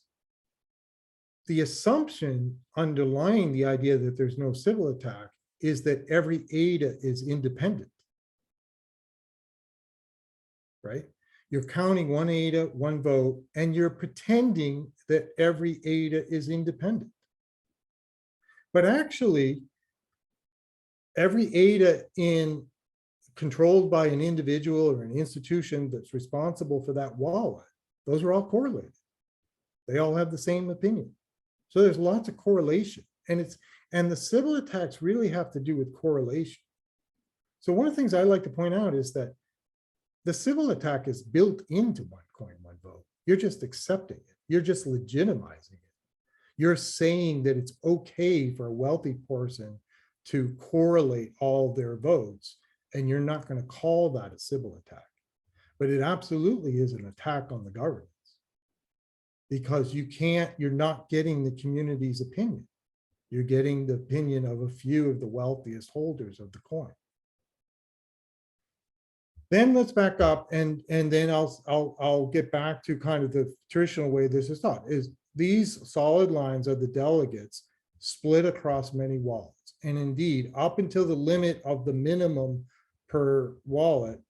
the assumption underlying the idea that there's no Sybil attack is that every ADA is independent, right? You're counting 1 ADA, 1 vote, and you're pretending that every ADA is independent. But actually, every ADA controlled by an individual or an institution that's responsible for that wallet, those are all correlated. They all have the same opinion. So there's lots of correlation. And the Sybil attacks really have to do with correlation. So one of the things I like to point out is that the Sybil attack is built into 1 coin, 1 vote. You're just accepting it. You're just legitimizing it. You're saying that it's okay for a wealthy person to correlate all their votes, and you're not going to call that a Sybil attack. But it absolutely is an attack on the governance because you're not getting the community's opinion. You're getting the opinion of a few of the wealthiest holders of the coin. Then let's back up and then I'll get back to kind of the traditional way this is taught is these solid lines are the delegates split across many wallets. And indeed, up until the limit of the minimum per wallet,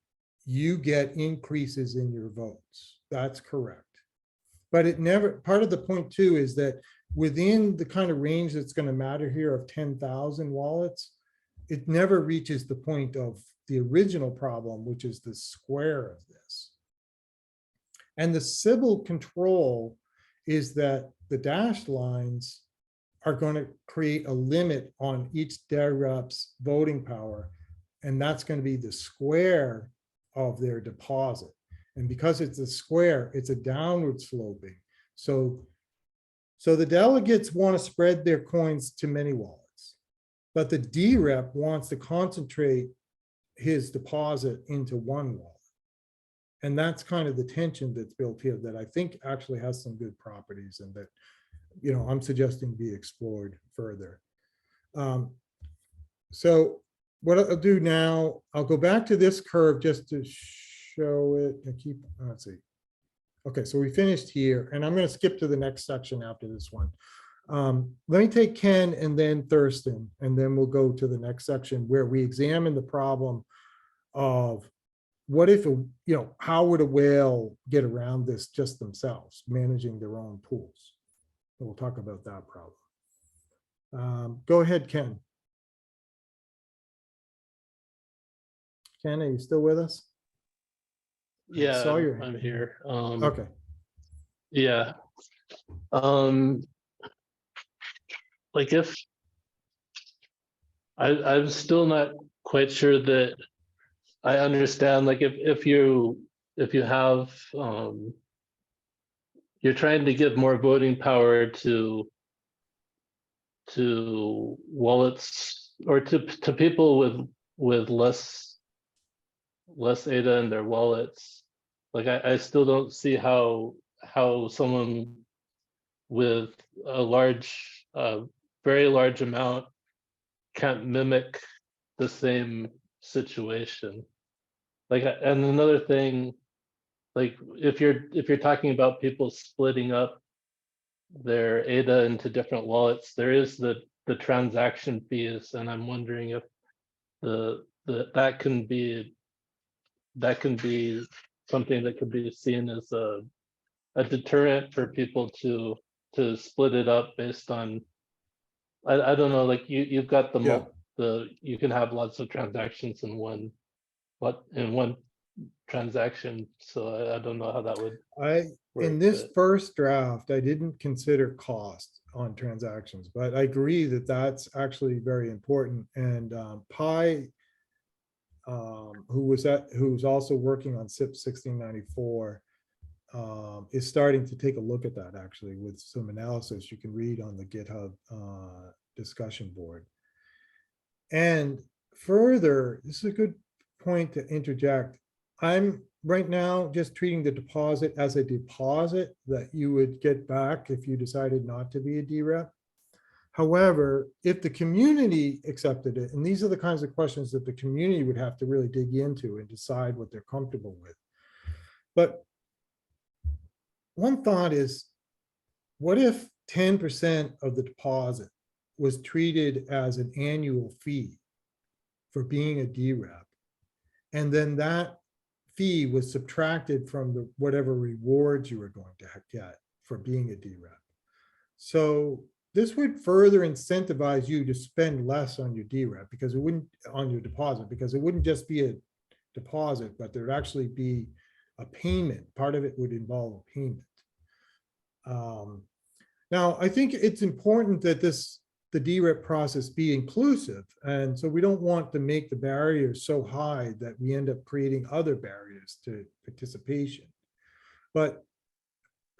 you get increases in your votes. That's correct. But part of the point too is that within the kind of range that's going to matter here of 10,000 wallets, it never reaches the point of the original problem, which is the square of this. And the Sybil control is that the dashed lines are going to create a limit on each dReps voting power. And that's going to be the square of their deposit. And because it's a square, it's a downward sloping. So So the delegates want to spread their coins to many wallets, but the DRep wants to concentrate his deposit into one wallet. And that's kind of the tension that's built here that I think actually has some good properties and that, you know, I'm suggesting be explored further. So what I'll do now, I'll go back to this curve just to show it and keep, let's see. Okay, so we finished here and I'm going to skip to the next section after this one. Let me take Ken and then Thorsten, and then we'll go to the next section where we examine the problem of what if, you know, how would a whale get around this just themselves, managing their own pools? And we'll talk about that problem. Go ahead, Ken. Ken, are you still with us? Yeah, saw your I'm hand. here. Okay. Yeah. Like if I'm still not quite sure that I understand, like if you have you're trying to give more voting power to wallets or to people with less ADA in their wallets. Like I still don't see how someone with a large very large amount can't mimic the same situation. Like, and another thing, like if you're talking about people splitting up their ADA into different wallets, there is the transaction fees, and I'm wondering if that can be something that could be seen as a deterrent for people to split it up based on, I don't know, like you've got you can have lots of transactions in one transaction, so I don't know how that would work, In this but first draft, I didn't consider cost on transactions, but I agree that that's actually very important. And Pi, who's also working on CIP-1694, is starting to take a look at that actually with some analysis you can read on the GitHub discussion board. And further, this is a good point to interject. I'm right now just treating the deposit as a deposit that you would get back if you decided not to be a DRep. However, if the community accepted it, and these are the kinds of questions that the community would have to really dig into and decide what they're comfortable with. But one thought is, what if 10% of the deposit was treated as an annual fee for being a DRep, and then that fee was subtracted from the whatever rewards you were going to get for being a DRep? So this would further incentivize you to spend less on your DRep because it wouldn't, on your deposit, because it wouldn't just be a deposit, but there'd actually be a payment. Part of it would involve a payment. Now, I think it's important that the DRep process be inclusive. And so we don't want to make the barriers so high that we end up creating other barriers to participation. But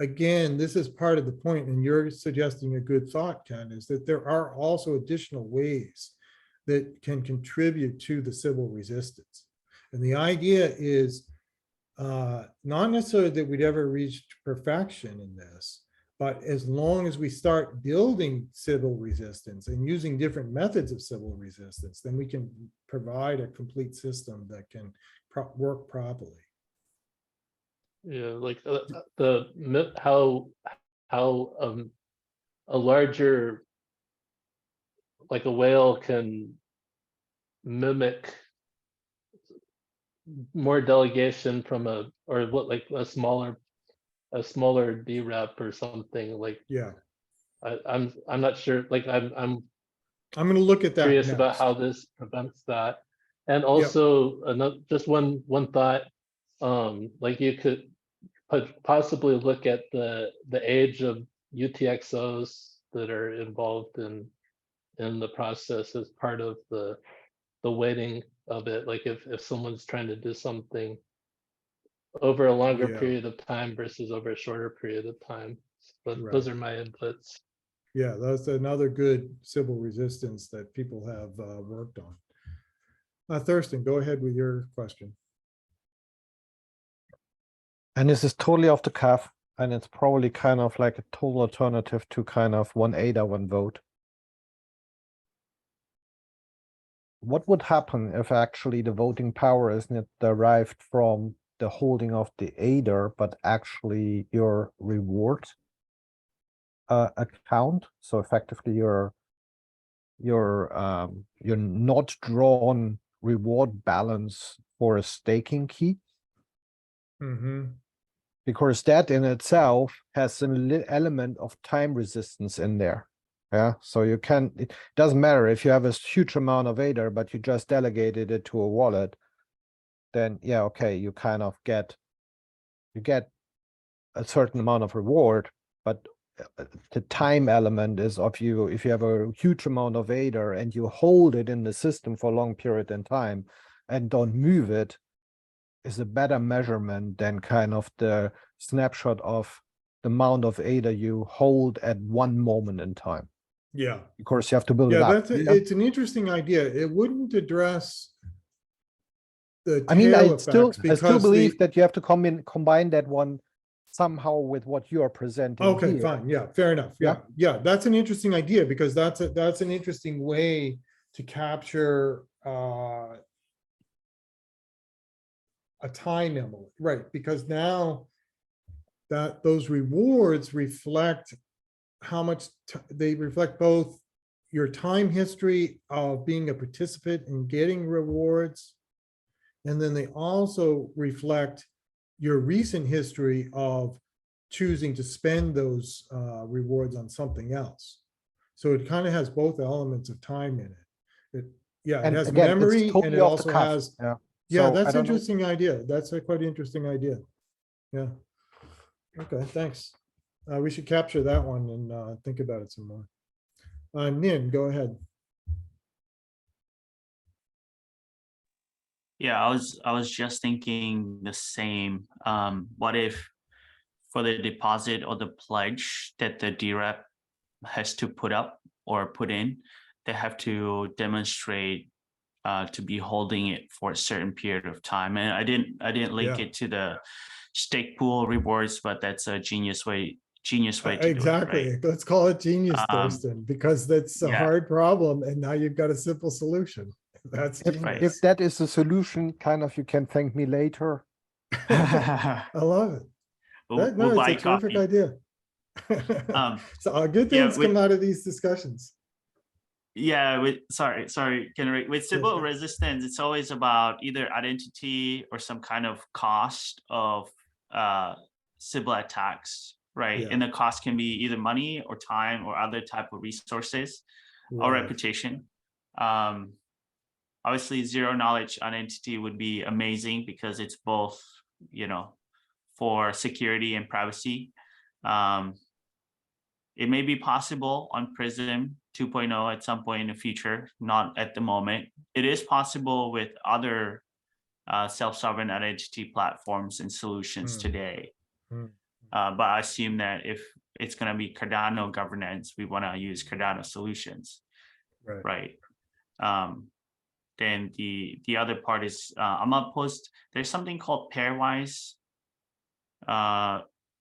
again, this is part of the point, and you're suggesting a good thought, Ken, is that there are also additional ways that can contribute to the civil resistance. And the idea is not necessarily that we'd ever reach perfection in this, but as long as we start building civil resistance and using different methods of civil resistance, then we can provide a complete system that can work properly. yeah, like how a larger, like a whale, can mimic more delegation from a smaller DRep or something. Like, Yeah, I'm not sure, like I'm going to look at that curious next. about how this prevents that. And Yep. also another, just one thought, like you could possibly look at the age of UTXOs that are involved in the process as part of the weighting of it. Like if someone's trying to do something over a longer Yeah. period of time versus over a shorter period of time. But Right. those are my inputs. Yeah, that's another good Sybil resistance that people have worked on. Thorsten, go ahead with your question. And this is totally off the cuff, and it's probably kind of like a total alternative to kind of one ADA, one vote. What would happen if actually the voting power isn't derived from the holding of the ADA, but actually your reward account? So effectively your not drawn reward balance for a staking key. Mm-hmm. Because that in itself has an element of time resistance in there. Yeah, so you can, it doesn't matter if you have a huge amount of ADA, but you just delegated it to a wallet, then yeah, okay, you kind of get a certain amount of reward, but the time element is of you, if you have a huge amount of ADA and you hold it in the system for a long period in time and don't move it, is a better measurement than kind of the snapshot of the amount of ADA you hold at one moment in time. Yeah. Of course, you have to build it Yeah, up. it's an interesting idea. It wouldn't address the I mean, tail I still effects because believe that you have to combine that one somehow with what you are presenting. Okay, here. fine. Yeah, fair enough. Yeah, that's an interesting idea because that's an interesting way to capture a time element, right? Because now that those rewards reflect how much they reflect both your time history of being a participant and getting rewards, and then they also reflect your recent history of choosing to spend those rewards on something else. So it kind of has both elements of time in it. It And has again, it's memory totally and it off the also cuff. has, Yeah, yeah, So I that's don't know. interesting idea. That's a quite interesting idea. Yeah. Okay, thanks. We should capture that one and think about it some more. Nin, go ahead. Yeah, I was just thinking the same. What if for the deposit or the pledge that the DRep has to put up or put in, they have to demonstrate to be holding it for a certain period of time. And I didn't link Yeah. it to the stake pool rewards, but that's a genius way to Exactly. do it, right? Let's call it genius, Thorsten, because that's a yeah. hard problem and now you've got a simple solution. That's If genius. that is the solution, kind of, you can thank me later. I love it. No, We'll it's buy a terrific coffee. idea. So good yeah, things come out of these discussions. Yeah, sorry, Kenric. With Sybil Resistance, it's always about either identity or some kind of cost of Sybil attacks, right? Yeah. And the cost can be either money or time or other type of resources or Right. reputation. Obviously, zero knowledge identity would be amazing because it's both, for security and privacy. It may be possible on Prism 2.0 at some point in the future, not at the moment. It is possible with other self-sovereign identity platforms and solutions today. But I assume that if it's going to be Cardano governance, we want to use Cardano solutions, right? Then the other part is I'm gonna post. There's something called pairwise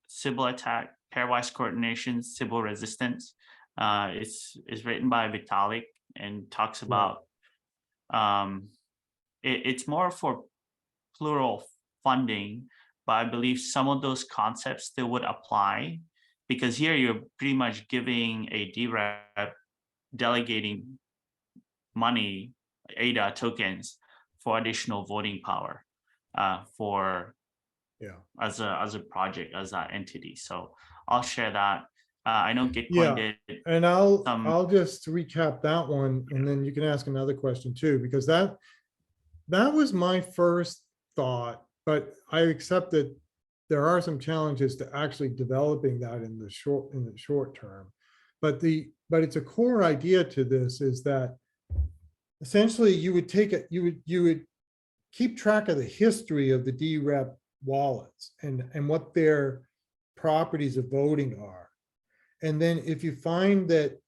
Sybil Attack, pairwise coordination, Sybil Resistance. It's written by Vitalik and talks about it's more for plural funding, but I believe some of those concepts still would apply because here you're pretty much giving a DRep delegating money, ADA tokens for additional voting power as a project, as that entity. So I'll share that. I know Gitcoin did. And I'll just recap that one, and then you can ask another question too, because that was my first thought, but I accept that there are some challenges to actually developing that in the short term. But it's a core idea to this is that essentially you would take it, you would keep track of the history of the DRep wallets and what their properties of voting are. And then if you find that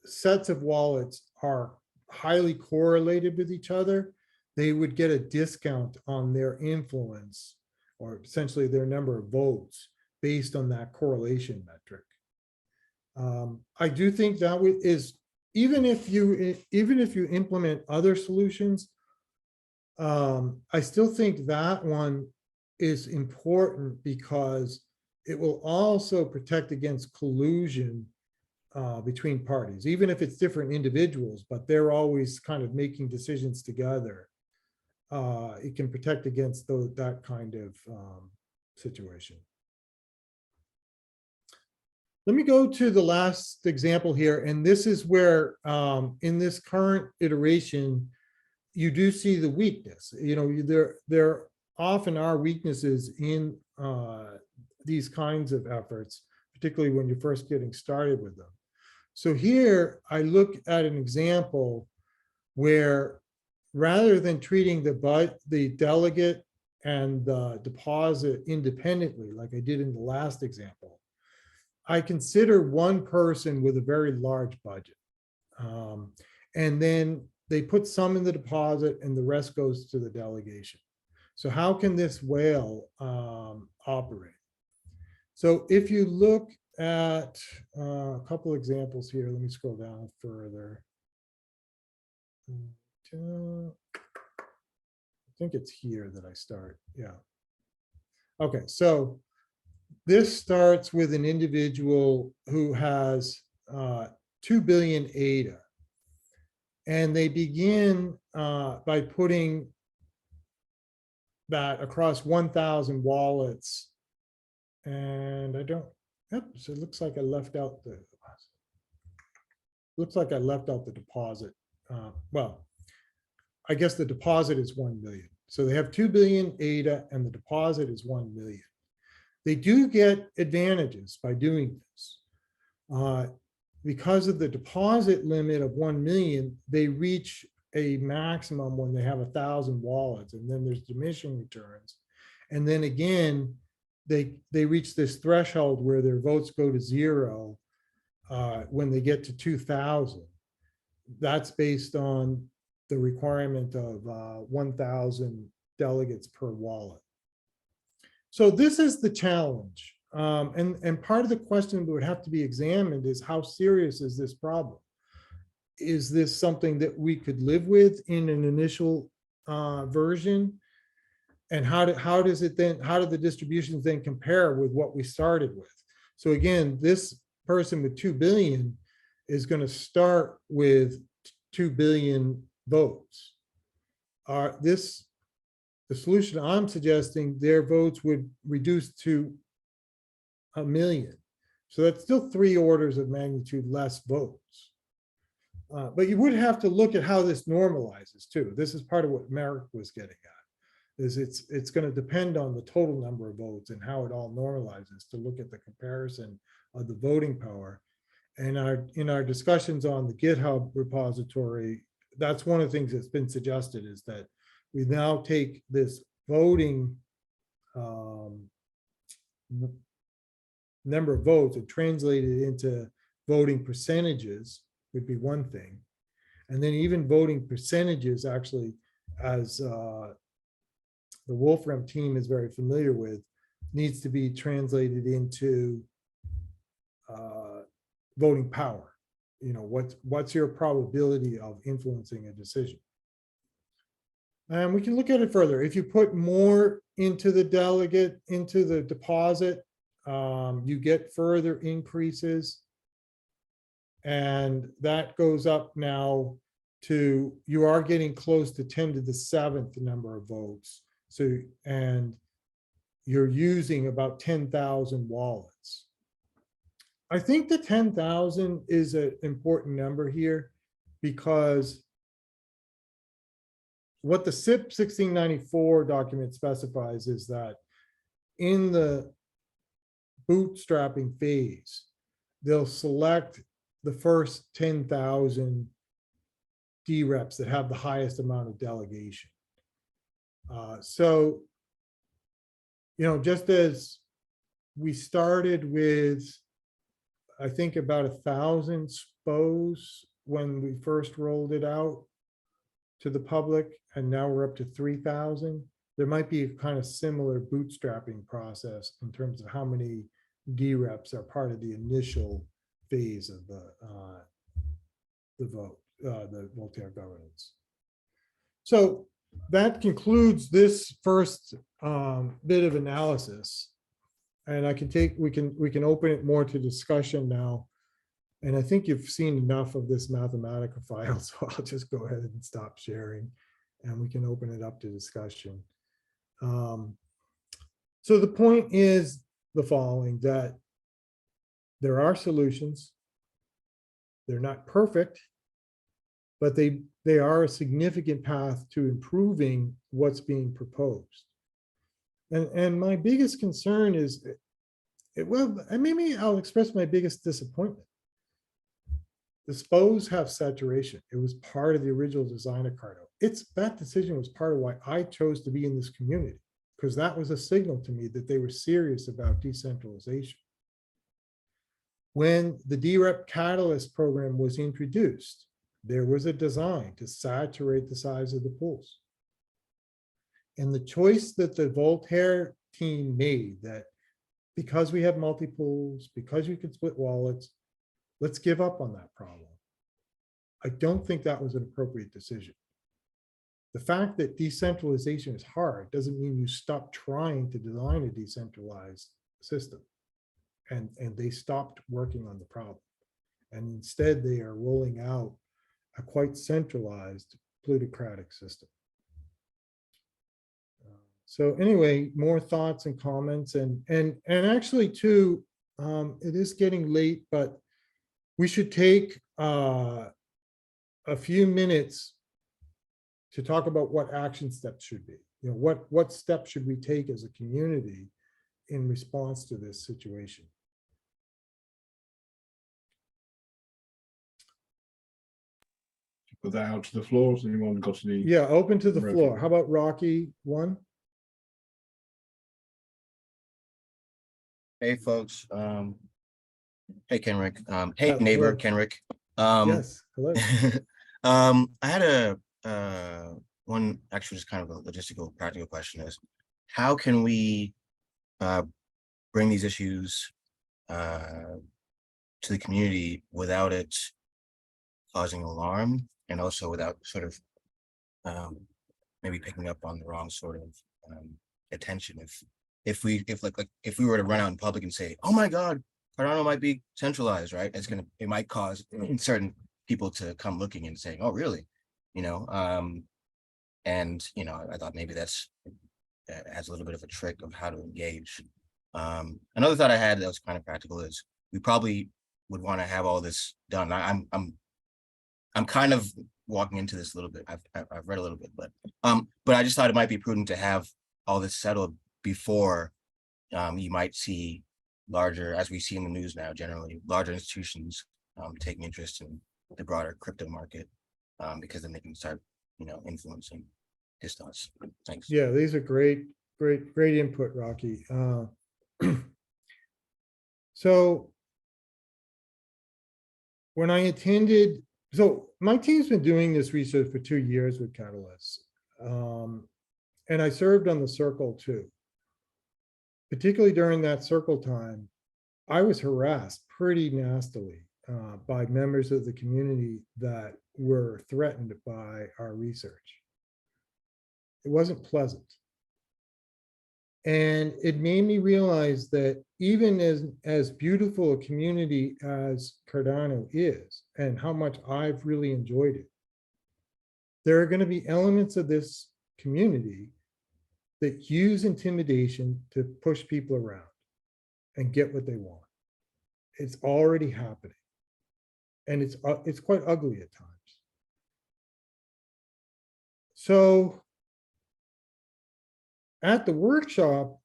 sets of wallets are highly correlated with each other, they would get a discount on their influence, or essentially their number of votes, based on that correlation metric. I do think that is, even if you implement other solutions, I still think that one is important because it will also protect against collusion between parties, even if it's different individuals, but they're always kind of making decisions together. It can protect against that kind of situation. Let me go to the last example here, and this is where in this current iteration, you do see the weakness. You know, there often are weaknesses in these kinds of efforts, particularly when you're first getting started with them. So here I look at an example where rather than treating the delegate and the deposit independently, like I did in the last example, I consider one person with a very large budget. And then they put some in the deposit and the rest goes to the delegation. So how can this whale operate? So if you look at a couple examples here, let me scroll down further. I think it's here that I start. Yeah. Okay, so this starts with an individual who has 2 billion ADA. And they begin by putting that across 1,000 wallets. And I don't, so it looks like I left out the, deposit. Well, I guess the deposit is 1 million. So they have 2 billion ADA and the deposit is 1 million. They do get advantages by doing this. Because of the deposit limit of 1 million, they reach a maximum when they have 1,000 wallets, and then there's diminishing returns. And then again, they reach this threshold where their votes go to 0 when they get to 2,000. That's based on the requirement of 1,000 delegates per wallet. So this is the challenge. And part of the question that would have to be examined is, how serious is this problem? Is this something that we could live with in an initial version? And how do the distributions then compare with what we started with? So again, this person with 2 billion is going to start with 2 billion votes. The solution I'm suggesting, their votes would reduce to 1 million. So that's still 3 orders of magnitude less votes. But you would have to look at how this normalizes too. This is part of what Merrick was getting at, is it's going to depend on the total number of votes and how it all normalizes to look at the comparison of the voting power. And in our discussions on the GitHub repository, that's one of the things that's been suggested, is that we now take this voting number of votes and translate it into voting percentages would be one thing. And then even voting percentages, actually, as the Wolfram team is very familiar with, needs to be translated into voting power. You know, what's your probability of influencing a decision? And we can look at it further. If you put more into the delegate, into the deposit, you get further increases. And that goes up now to, you are getting close to 10 to the 7th number of votes. So, and you're using about 10,000 wallets. I think the 10,000 is an important number here, because what the CIP-1694 document specifies is that in the bootstrapping phase, they'll select the first 10,000 DReps that have the highest amount of delegation. So just as we started with, I think about 1,000 SPOs when we first rolled it out to the public, and now we're up to 3,000. There might be a kind of similar bootstrapping process in terms of how many DReps are part of the initial phase of the vote, the Voltaire governance. So that concludes this first bit of analysis. And we can open it more to discussion now. And I think you've seen enough of this Mathematica file, so I'll just go ahead and stop sharing and we can open it up to discussion. So the point is the following, that there are solutions. They're not perfect, but they are a significant path to improving what's being proposed. And my biggest concern is, maybe I'll express my biggest disappointment. The SPOs have saturation. It was part of the original design of Cardano. That decision was part of why I chose to be in this community, because that was a signal to me that they were serious about decentralization. When the DRep Catalyst program was introduced, there was a design to saturate the size of the pools. And the choice that the Voltaire team made, that because we have multi-pools, because you can split wallets, let's give up on that problem. I don't think that was an appropriate decision. The fact that decentralization is hard doesn't mean you stop trying to design a decentralized system. And they stopped working on the problem. And instead they are rolling out a quite centralized plutocratic system. So anyway, more thoughts and comments, and actually too, it is getting late, but we should take a few minutes to talk about what action steps should be. What steps should we take as a community in response to this situation? Put that out to the floor. Has anyone got any? Yeah, open to the Right. floor. How about Rocky 1? Hey folks, hey Kenric, hey Hello. neighbor Kenric. Yes, hello. I had one actually just kind of a logistical, practical question is, how can we bring these issues to the community without it causing alarm, and also without sort of maybe picking up on the wrong sort of attention? If we were to run out in public and say, oh my God, Cardano might be centralized, right? It might cause certain people to come looking and saying, oh, really? And I thought maybe that adds a little bit of a trick of how to engage. Another thought I had that was kind of practical is we probably would want to have all this done. I'm kind of walking into this a little bit. I've read a little bit, but I just thought it might be prudent to have all this settled before you might see larger, as we see in the news now, generally larger institutions taking interest in the broader crypto market, because then they can start, influencing his thoughts. Thanks. Yeah, these are great input, Rocky. So when I attended, so my team's been doing this research for 2 years with Catalyst, and I served on the circle too. Particularly during that circle time, I was harassed pretty nastily by members of the community that were threatened by our research. It wasn't pleasant. And it made me realize that even as beautiful a community as Cardano is, and how much I've really enjoyed it, there are going to be elements of this community that use intimidation to push people around and get what they want. It's already happening. And it's quite ugly at times. So at the workshop,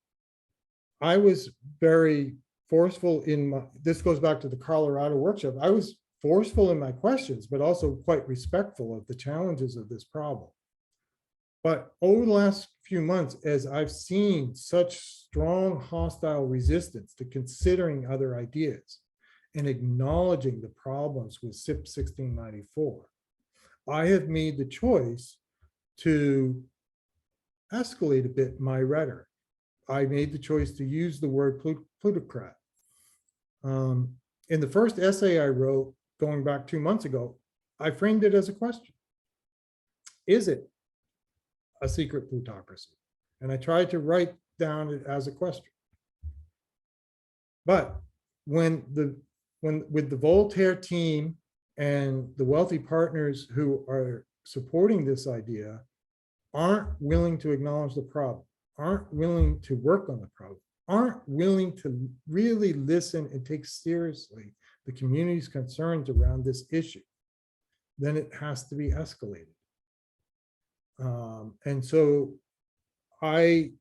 I was very forceful this goes back to the Colorado workshop. I was forceful in my questions, but also quite respectful of the challenges of this problem. But over the last few months, as I've seen such strong hostile resistance to considering other ideas and acknowledging the problems with CIP-1694, I have made the choice to escalate a bit my rhetoric. I made the choice to use the word plutocrat. In the first essay I wrote, going back 2 months ago, I framed it as a question. Is it a secret plutocracy? And I tried to write down it as a question. But when with the Voltaire team and the wealthy partners who are supporting this idea aren't willing to acknowledge the problem, aren't willing to work on the problem, aren't willing to really listen and take seriously the community's concerns around this issue, then it has to be escalated. And so I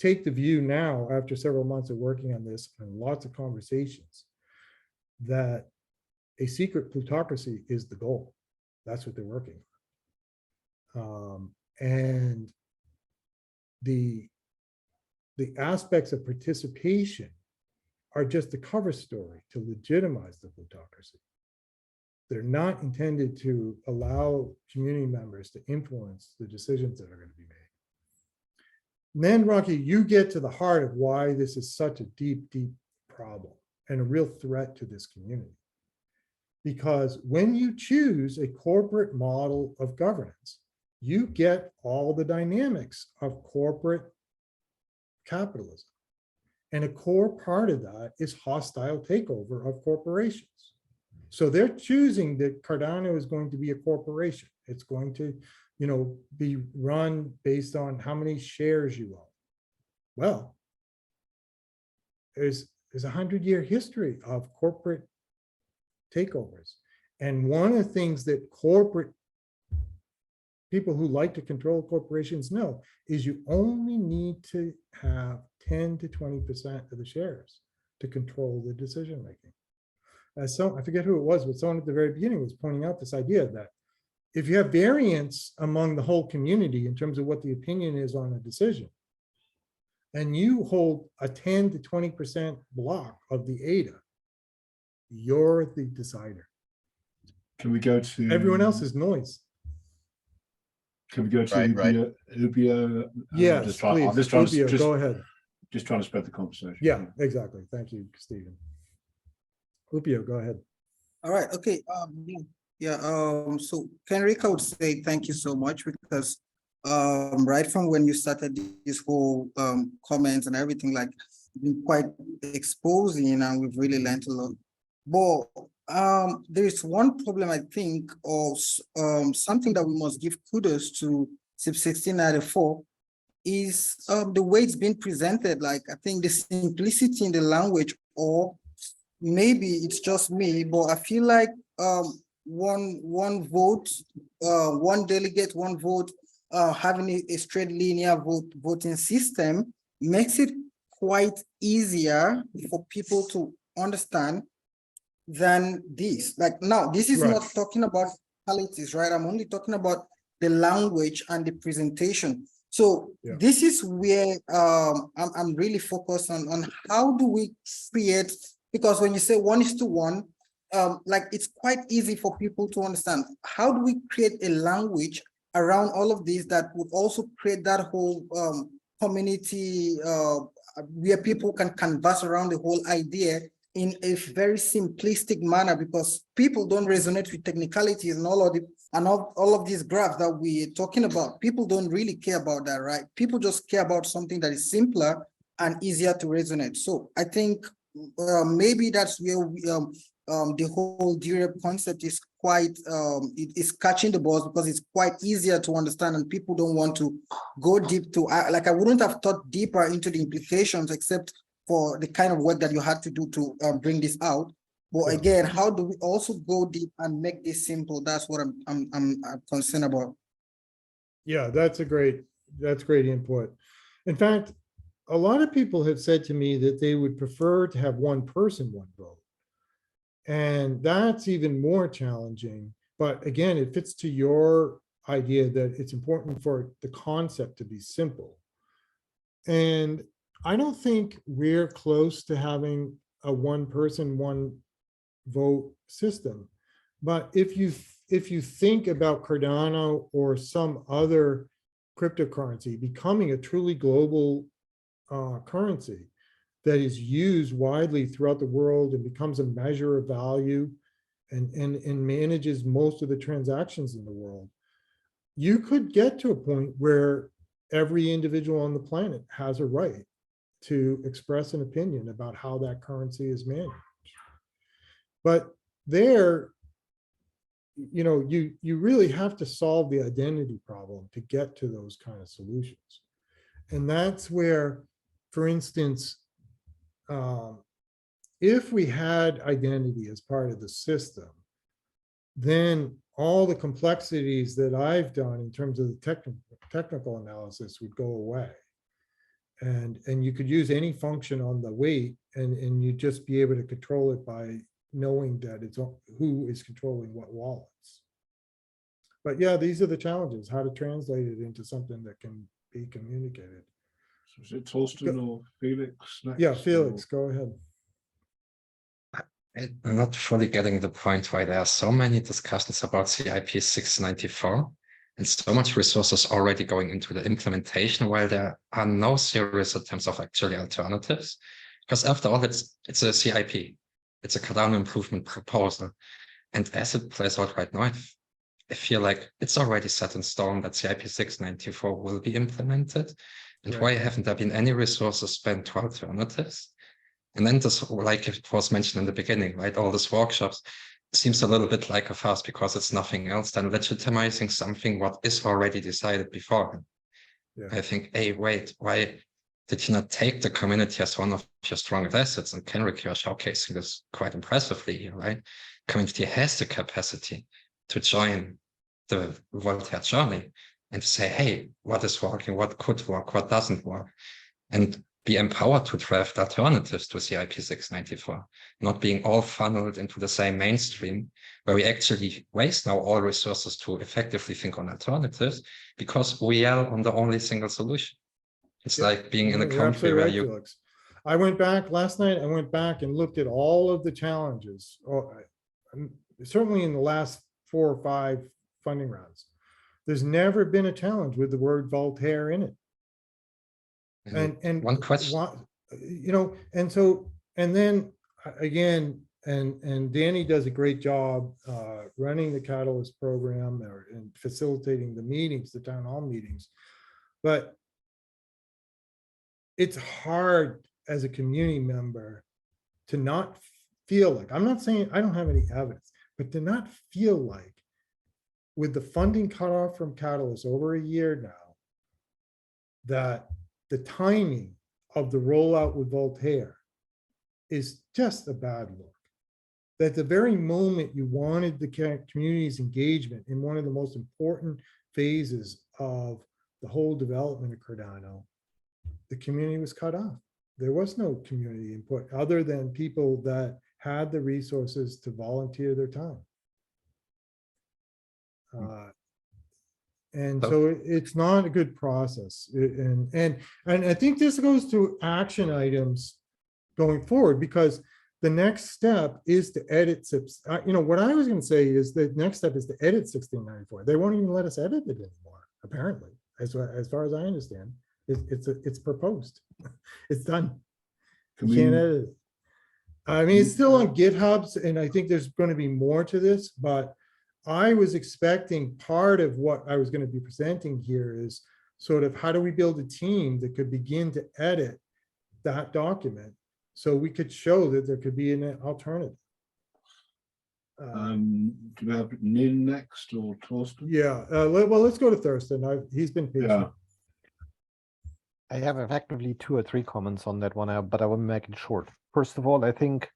take the view now, after several months of working on this and lots of conversations, that a secret plutocracy is the goal. That's what they're working on. And the aspects of participation are just a cover story to legitimize the plutocracy. They're not intended to allow community members to influence the decisions that are going to be made. And then, Rocky, you get to the heart of why this is such a deep, deep problem and a real threat to this community. Because when you choose a corporate model of governance, you get all the dynamics of corporate capitalism. And a core part of that is hostile takeover of corporations. So they're choosing that Cardano is going to be a corporation. It's going to, be run based on how many shares you own. Well, there's a 100-year history of corporate takeovers. And one of the things that corporate people who like to control corporations know is you only need to have 10 to 20% of the shares to control the decision making. I forget who it was, but someone at the very beginning was pointing out this idea that if you have variance among the whole community in terms of what the opinion is on a decision, and you hold a 10 to 20% block of the ADA, you're the decider. Can we go to Everyone else is noise. Can we go to Right. Ubio? Yes, please, Ubio, go ahead. Just trying to spread the conversation. Yeah, exactly. Thank you, Stephen. Ubio, go ahead. All right. Okay. So Kenric, I would say thank you so much, because right from when you started this whole comments and everything, like, been quite exposing, and we've really learned a lot. But there is one problem, I think, or something that we must give kudos to CIP-1694 is the way it's been presented. Like, I think the simplicity in the language, or maybe it's just me, but I feel like one vote, one delegate, one vote, having a straight linear voting system makes it quite easier for people to understand than this. Like, now, this is not talking about qualities, right? I'm only talking about the language and the presentation. So this is where I'm really focused on how do we create, because when you say 1:1, like, it's quite easy for people to understand. How do we create a language around all of these that would also create that whole community where people can canvas around the whole idea in a very simplistic manner, because people don't resonate with technicalities and all of these graphs that we're talking about. People don't really care about that, right? People just care about something that is simpler and easier to resonate. So I think maybe that's where the whole DRep concept is quite it is catching the buzz, because it's quite easier to understand, and people don't want to go deep to like, I wouldn't have thought deeper into the implications except for the kind of work that you had to do to bring this out. But again, how do we also go deep and make this simple? That's what I'm concerned about. Yeah, that's great input. In fact, a lot of people have said to me that they would prefer to have one person, one vote. And that's even more challenging. But again, it fits to your idea that it's important for the concept to be simple. And I don't think we're close to having a one person, one vote system. But if you think about Cardano or some other cryptocurrency becoming a truly global currency that is used widely throughout the world and becomes a measure of value and manages most of the transactions in the world, you could get to a point where every individual on the planet has a right to express an opinion about how that currency is managed. But there, you know, you really have to solve the identity problem to get to those kind of solutions. And that's where, for instance, if we had identity as part of the system, then all the complexities that I've done in terms of the technical analysis would go away. And you could use any function on the weight and you'd just be able to control it by knowing that it's who is controlling what wallets. But yeah, these are the challenges, how to translate it into something that can be communicated. So is it Thorsten or Felix next? Yeah, Felix, go ahead. I'm not fully getting the point why there are so many discussions about CIP-1694 and so much resources already going into the implementation while there are no serious attempts of actually alternatives. Because after all, it's a CIP. It's a Cardano improvement proposal. And as it plays out right now, I feel like it's already set in stone that CIP-1694 will be implemented. And Right. why haven't there been any resources spent to alternatives? And then this, like it was mentioned in the beginning, right? All these workshops seems a little bit like a farce because it's nothing else than legitimizing something what is already decided before. Yeah. I think, hey, wait, why did you not take the community as one of your strongest assets? And Kenric, you're showcasing this quite impressively here, right? Community has the capacity to join the Voltaire journey and say, hey, what is working, what could work, what doesn't work, and be empowered to draft alternatives to CIP-1694, not being all funneled into the same mainstream, where we actually waste now all resources to effectively think on alternatives because we are on the only single solution. It's like being in a You're country absolutely where right, you... Felix. I went back last night, I went back and looked at all of the challenges, certainly in the last 4 or 5 funding rounds. There's never been a challenge with the word Voltaire in it. And one question, you know, and so, and then again, and Danny does a great job running the Catalyst program and facilitating the meetings, the town hall meetings. But it's hard as a community member to not feel like, I'm not saying I don't have any evidence, but to not feel like with the funding cut off from Catalyst over a year now, that the timing of the rollout with Voltaire is just a bad look. That the very moment you wanted the community's engagement in one of the most important phases of the whole development of Cardano, the community was cut off. There was no community input other than people that had the resources to volunteer their time. And so it's not a good process. And I think this goes to action items going forward, because the next step is to edit SIPs. You know, what I was going to say is the next step is to edit 1694. They won't even let us edit it anymore, apparently, as far as I understand. It's proposed. It's done. You can't edit it. I mean, it's still on GitHubs, and I think there's going to be more to this, but I was expecting part of what I was going to be presenting here is sort of how do we build a team that could begin to edit that document so we could show that there could be an alternative. Do we have Nin next or Thorsten? Yeah, well, let's go to Thorsten. He's been patient. Yeah. I have effectively 2 or 3 comments on that one, but I will make it short. First of all, I think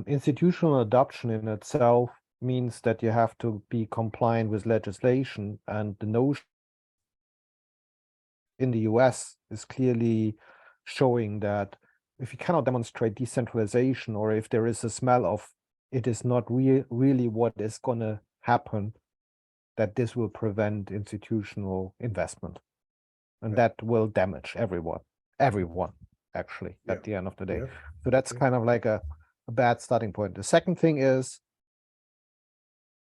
institutional adoption in itself means that you have to be compliant with legislation, and the notion in the US is clearly showing that if you cannot demonstrate decentralization, or if there is a smell of it is not really what is going to happen, that this will prevent institutional investment. And that will damage everyone actually Yeah. at the end of the day. Yeah. So that's Okay. kind of like a bad starting point. The second thing is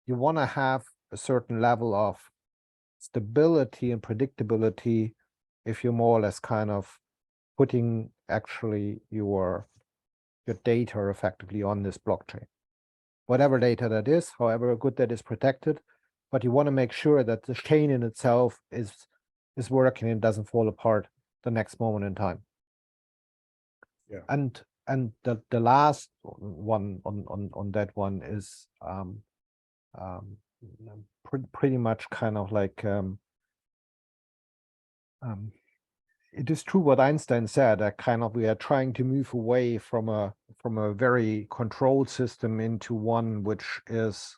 you want to have a certain level of stability and predictability if you're more or less kind of putting actually your data effectively on this blockchain. Whatever data that is, however good that is protected, but you want to make sure that the chain in itself is working and doesn't fall apart the next moment in time. Yeah. And the last one on that one is pretty much kind of like it is true what Eystein said, that kind of we are trying to move away from a very controlled system into one which is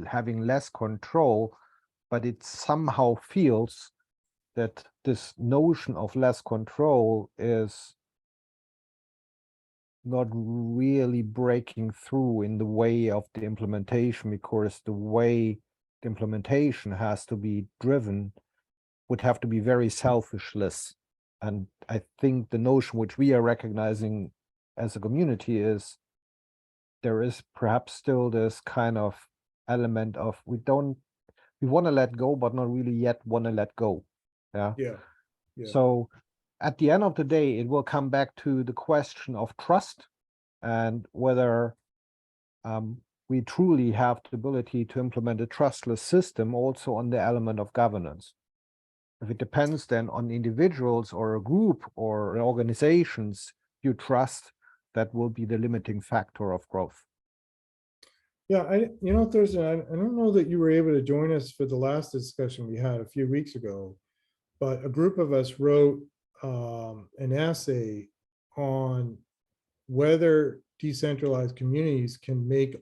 having less control, but it somehow feels that this notion of less control is not really breaking through in the way of the implementation, because the way the implementation has to be driven would have to be very selfishless. And I think the notion which we are recognizing as a community is there is perhaps still this kind of element of we want to let go, but not really yet want to let go. Yeah. Yeah. Yeah. So at the end of the day, it will come back to the question of trust and whether we truly have the ability to implement a trustless system also on the element of governance. If it depends then on individuals or a group or organizations you trust, that will be the limiting factor of growth. Yeah, Thurston, I don't know that you were able to join us for the last discussion we had a few weeks ago, but a group of us wrote an essay on whether decentralized communities can make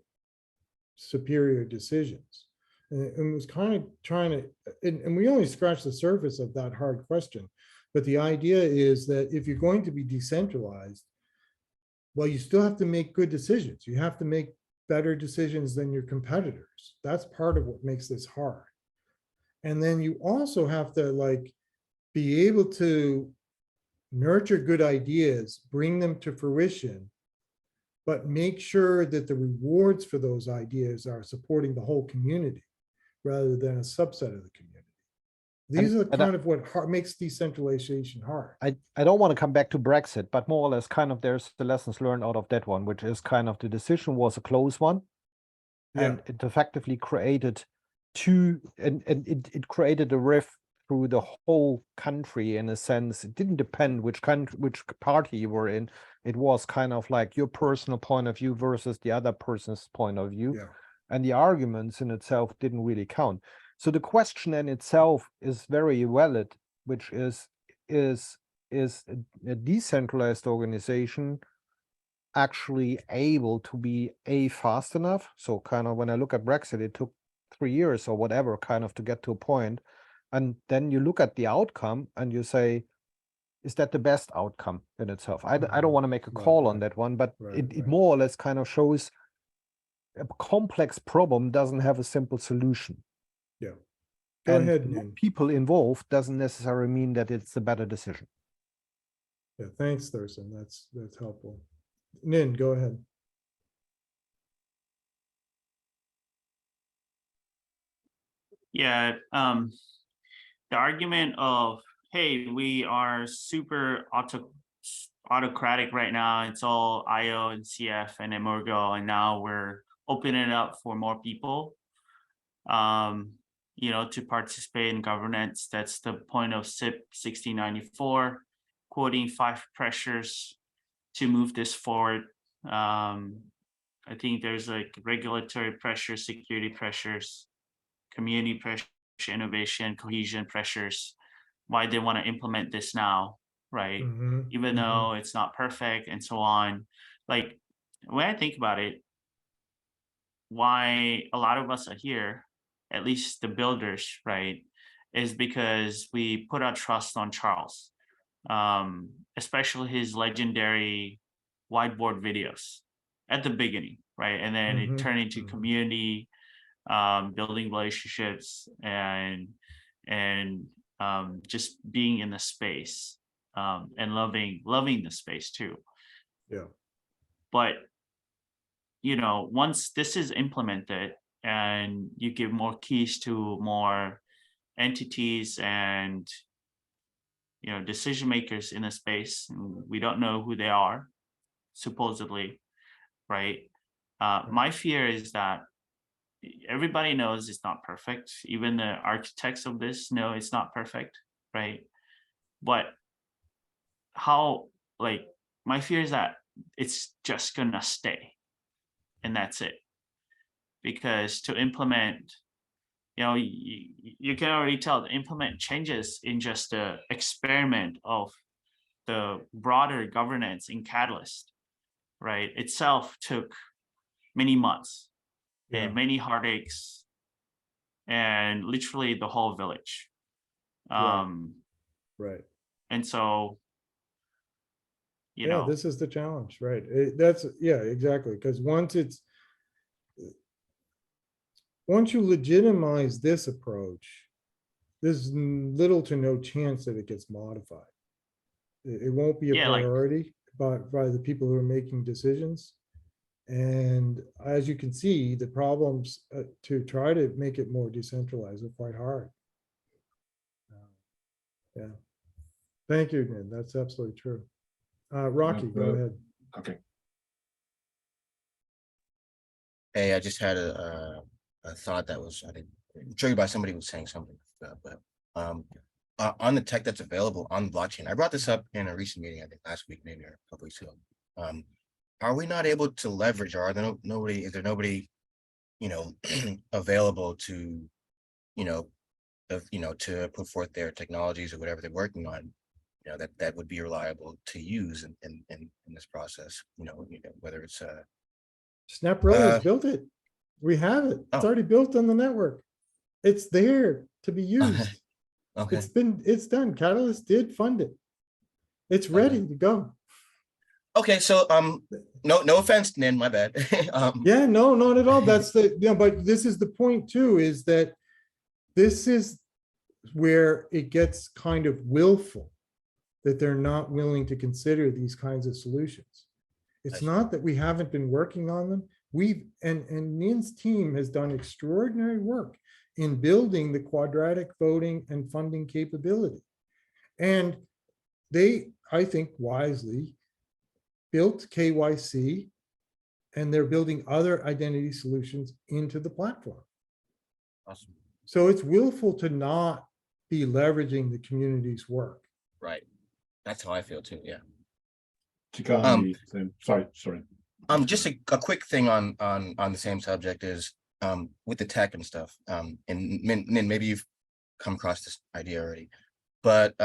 superior decisions. And it was kind of trying to, and we only scratched the surface of that hard question. But the idea is that if you're going to be decentralized, well, you still have to make good decisions. You have to make better decisions than your competitors. That's part of what makes this hard. And then you also have to be able to nurture good ideas, bring them to fruition, but make sure that the rewards for those ideas are supporting the whole community rather than a subset of the community. These are kind of what makes decentralization hard. I don't want to come back to Brexit, but more or less kind of there's the lessons learned out of that one, which is kind of the decision was a close one. And it effectively created it created a rift through the whole country in a sense. It didn't depend which party you were in. It was kind of like your personal point of view versus the other person's point of view. Yeah. And the arguments in itself didn't really count. So the question in itself is very valid, which is a decentralized organization actually able to be fast enough? So kind of when I look at Brexit, it took 3 years or whatever kind of to get to a point. And then you look at the outcome and you say, is that the best outcome in itself? I don't want to make a call on that one, but it more or less kind of shows a complex problem doesn't have a simple solution. Yeah. Go ahead, and Nin. people involved doesn't necessarily mean that it's a better decision. Yeah, thanks, Thorsten. That's helpful. Nin, go ahead. Yeah, the argument of, hey, we are super autocratic right now. It's all IO and CF and Emurgo, and now we're opening it up for more people, to participate in governance. That's the point of CIP-1694, quoting 5 pressures to move this forward. I think there's regulatory pressure, security pressures, community pressure, innovation, cohesion pressures, why they want to implement this now, right? Even though it's not perfect and so on. When I think about it, why a lot of us are here, at least the builders, right, is because we put our trust on Charles, especially his legendary whiteboard videos at the beginning, right? And then it turned into community building relationships, and just being in the space, and loving the space too. Yeah. But once this is implemented and you give more keys to more entities and decision makers in a space, we don't know who they are, supposedly, right? My fear is that everybody knows it's not perfect. Even the architects of this know it's not perfect, right? But how, my fear is that it's just gonna stay, and that's it. Because to implement, you can already tell the implement changes in just the experiment of the broader governance in Catalyst, right? Itself took many months and many heartaches, and literally the whole village. Right. And so, yeah, this is the challenge, right? That's exactly, because once you legitimize this approach, there's little to no chance that it gets modified. It won't be a priority by the people who are making decisions. And as you can see, the problems to try to make it more decentralized are quite hard. Yeah. Thank you, Nin. That's absolutely true. Rocky, go ahead. Okay. Hey, I just had a thought that was, I think, triggered by somebody who was saying something, but on the tech that's available on the blockchain, I brought this up in a recent meeting, I think last week, maybe or a couple weeks ago. Are we not able to leverage, or is there nobody, available to, to put forth their technologies or whatever they're working on, that would be reliable to use in this process, whether it's SnapRella's built it. We have it. It's already built on the network. It's there to be used. Okay. It's done. Catalyst did fund it. It's ready to go. Okay, so no offense, Nin, my bad. Yeah, no, not at all. That's but this is the point too, is that this is where it gets kind of willful, that they're not willing to consider these kinds of solutions. It's not that we haven't been working on them. And Nin's team has done extraordinary work in building the quadratic voting and funding capability. And they, I think, wisely built KYC, and they're building other identity solutions into the platform. Awesome. So it's willful to not be leveraging the community's work. Right. That's how I feel too. Yeah. Sorry. Just a quick thing on the same subject is with the tech and stuff. And Nin, maybe you've come across this idea already, but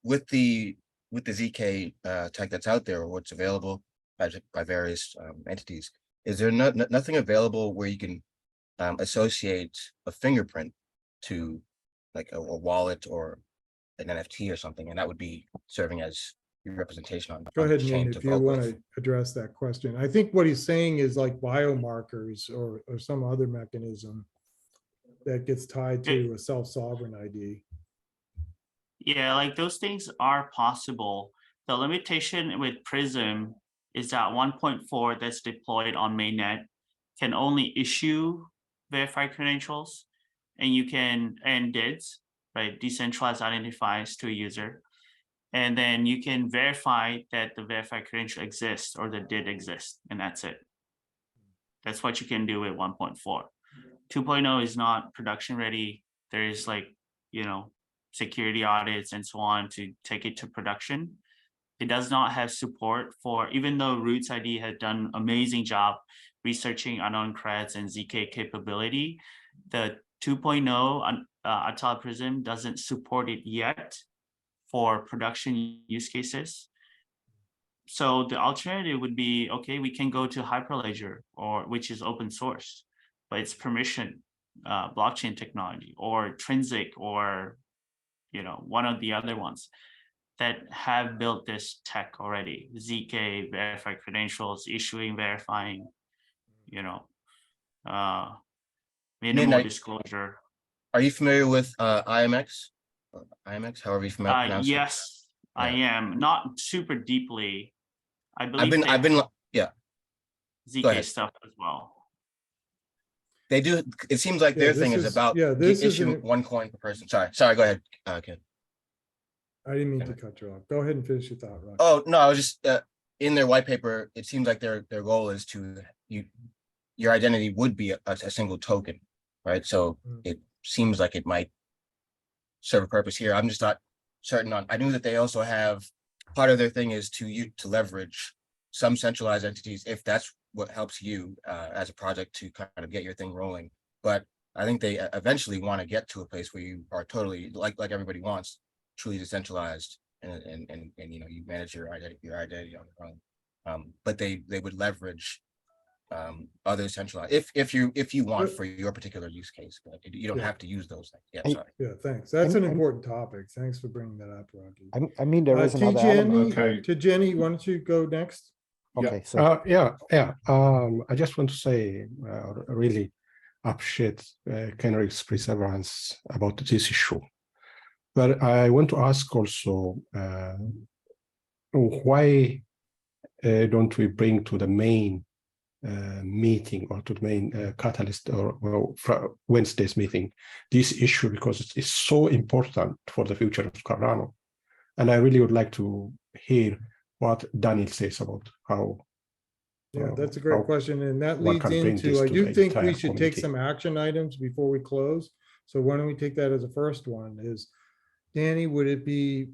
with the ZK tech that's out there, or what's available by various entities, is there nothing available where you can associate a fingerprint to like a wallet or an NFT or something, and that would be serving as your representation on Go ahead, the Nin, chain if to you vote want with? to address that question. I think what he's saying is like biomarkers or some other mechanism that gets tied to a self-sovereign ID. Yeah, like those things are possible. The limitation with Prism is that 1.4 that's deployed on mainnet can only issue verified credentials, and DIDs, right? Decentralized identifiers to a user. And then you can verify that the verified credential exists or the DID exists, and that's it. That's what you can do with 1.4. 2.0 is not production ready. There is security audits and so on to take it to production. It does not have support for, even though Roots ID has done an amazing job researching unknown creds and ZK capability, the 2.0 Untitled Prism doesn't support it yet for production use cases. So the alternative would be, okay, we can go to Hyperledger, which is open source, but it's permission blockchain technology, or Trinsic, or one of the other ones that have built this tech already. ZK, verified credentials, issuing, verifying, minimal Midnight. disclosure. Are you familiar with IMX? Or IMX, however you pronounce it? Yes, I am, not super deeply. I believe Yeah. Go ZK ahead. stuff as well. They do. It seems like their thing is about issue one coin per person. Sorry. Go ahead, Ken. I didn't mean to cut you off. Go ahead and finish your thought, Rob. Oh no, I was just in their white paper. It seems like their goal is to your identity would be a single token, right? So it seems like it might serve a purpose here. I'm just not certain on. I knew that they also have part of their thing is to leverage some centralized entities if that's what helps you as a project to kind of get your thing rolling. But I think they eventually want to get to a place where you are totally like everybody wants, truly decentralized, and you know, you manage your identity on your own. But they would leverage other centralized if you want for your particular use case, but you don't have to use those things. Yeah, sorry. Yeah, thanks. That's an important topic. Thanks for bringing that up, Rocky. I mean, there is another element. Okay. To Jenny, why don't you go next? Okay, so I just want to say really appreciate Kenric's perseverance about this issue. But I want to ask also, why don't we bring to the main meeting or to the main catalyst or Wednesday's meeting this issue, because it is so important for the future of Cardano. And I really would like to hear what Daniel says about how. Yeah, that's a great question. And that leads into, I do think we should take some action items before we close. So why don't we take that as a first one? Is Danny, would it be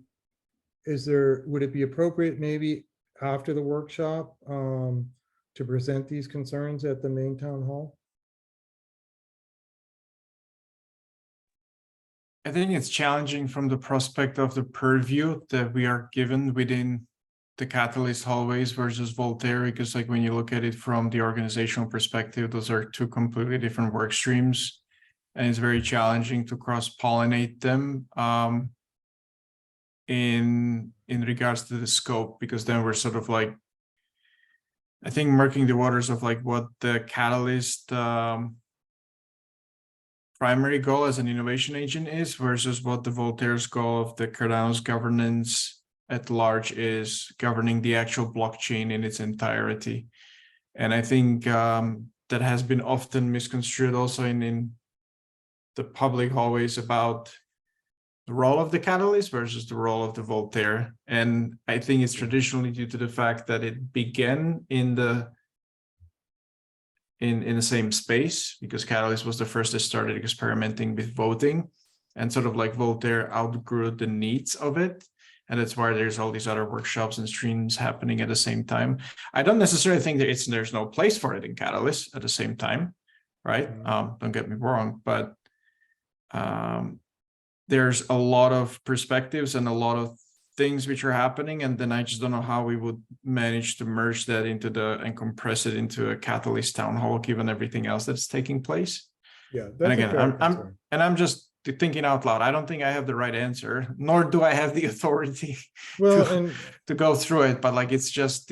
appropriate maybe after the workshop to present these concerns at the main town hall? I think it's challenging from the prospect of the purview that we are given within the Catalyst hallways versus Voltaire, because like when you look at it from the organizational perspective, those are two completely different work streams, and it's very challenging to cross-pollinate them in regards to the scope, because then we're sort of like, I think, murking the waters of like what the Catalyst primary goal as an innovation agent is versus what the Voltaire's goal of the Cardano's governance at large is, governing the actual blockchain in its entirety. And I think that has been often misconstrued also in the public hallways about the role of the Catalyst versus the role of the Voltaire. And I think it's traditionally due to the fact that it began in the same space, because Catalyst was the first that started experimenting with voting, and sort of like Voltaire outgrew the needs of it. And that's why there's all these other workshops and streams happening at the same time. I don't necessarily think that there's no place for it in Catalyst at the same time, right? Don't get me wrong, but there's a lot of perspectives and a lot of things which are happening, and then I just don't know how we would manage to merge that into and compress it into a Catalyst town hall, given everything else that's taking place. Yeah, and again, I'm just thinking out loud. I don't think I have the right answer, nor do I have the authority to go through it. But like, it's just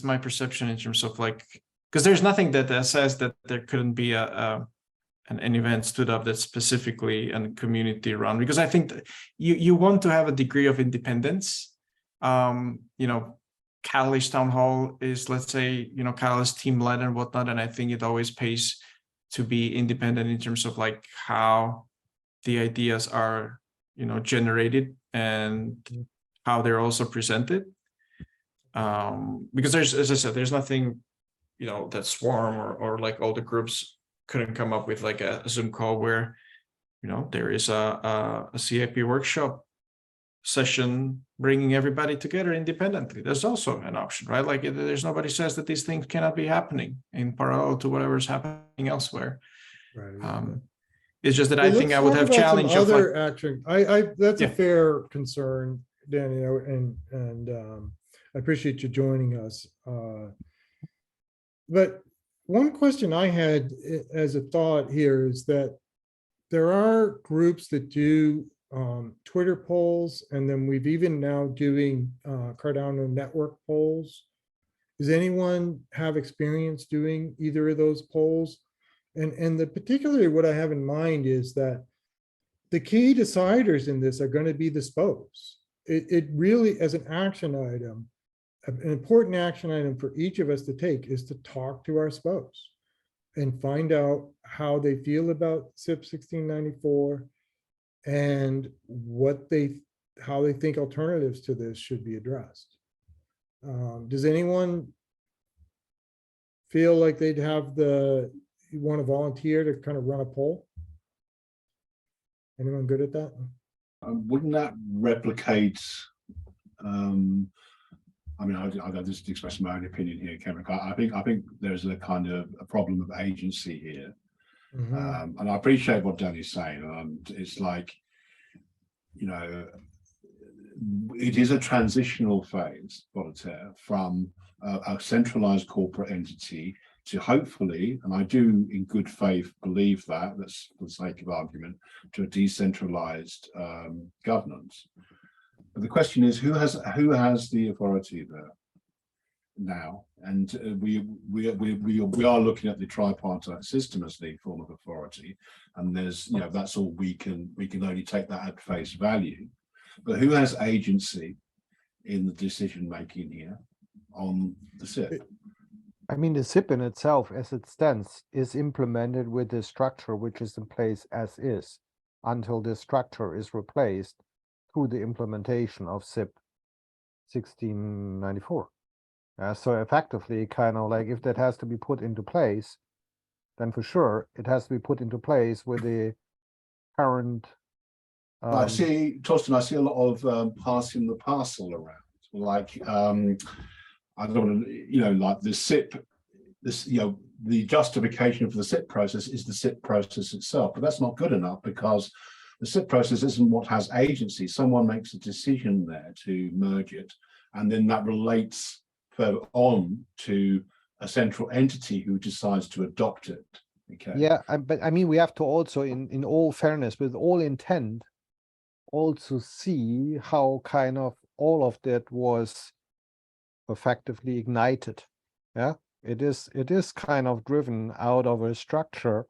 my perception in terms of like, because there's nothing that says that there couldn't be an event stood up that's specifically and community run, because I think that you want to have a degree of independence. You know, Catalyst Town Hall is, let's say, you know, Catalyst team led and whatnot, and I think it always pays to be independent in terms of like how the ideas are, you know, generated and how they're also presented. Because there's, as I said, there's nothing, you know, that Swarm or like all the groups couldn't come up with like a Zoom call where, you know, there is a CIP workshop session bringing everybody together independently. That's also an option, right? Like, there's nobody says that these things cannot be happening in parallel to whatever's happening elsewhere. Right. It's just that I think I would have challenge of other like, action. That's a fair concern, Danny, and I appreciate you joining us. But one question I had as a thought here is that there are groups that do Twitter polls, and then we've even now doing Cardano network polls. Does anyone have experience doing either of those polls? And particularly what I have in mind is that the key deciders in this are going to be the SPOs. It really, as an action item, an important action item for each of us to take is to talk to our SPOs and find out how they feel about CIP-1694 and how they think alternatives to this should be addressed. Does anyone feel like they'd want to volunteer to kind of run a poll? Anyone good at that? Wouldn't that replicate? I mean, I'll just express my own opinion here, Kenric. I think there's a kind of a problem of agency here, and I appreciate what Danny's saying. And it's like, you know, it is a transitional phase, Voltaire, from a centralized corporate entity to hopefully, and I do in good faith believe that's for the sake of argument, to a decentralized governance. But the question is, who has the authority there now? And we are looking at the tripartite system as the form of authority, and there's, you know, that's all we can only take that at face value. But who has agency in the decision making here on the SIP? I mean, the SIP in itself, as it stands, is implemented with the structure which is in place as is, until this structure is replaced through the implementation of SIP 1694. So effectively, kind of like, if that has to be put into place, then for sure it has to be put into place with the current. I see, Thorsten, I see a lot of passing the parcel around. Like, I don't want to, you know, like the SIP, you know, the justification for the SIP process is the SIP process itself, but that's not good enough, because the SIP process isn't what has agency. Someone makes a decision there to merge it, and then that relates further on to a central entity who decides to adopt it. Okay. Yeah, but I mean, we have to also, in all fairness, with all intent, also see how kind of all of that was effectively ignited. Yeah, it is kind of driven out of a structure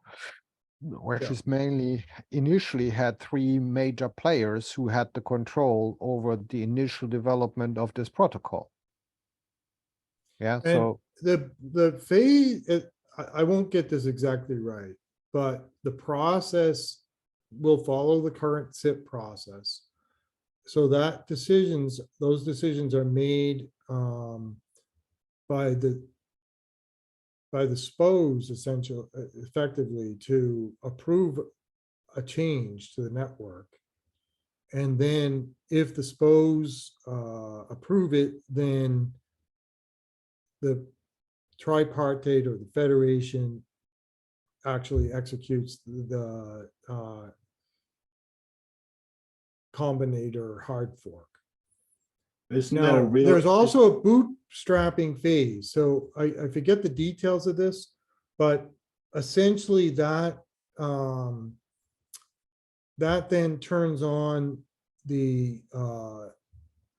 which is mainly initially had three major players who had the control over the initial development of this protocol. Yeah, and so the phase, I won't get this exactly right, but the process will follow the current SIP process, so that those decisions are made by the SPOs effectively to approve a change to the network. And then if the SPOs approve it, then the tripartite or the federation actually executes the combinator hard fork. Now, there's also a bootstrapping phase. So I forget the details of this, but essentially that that then turns on the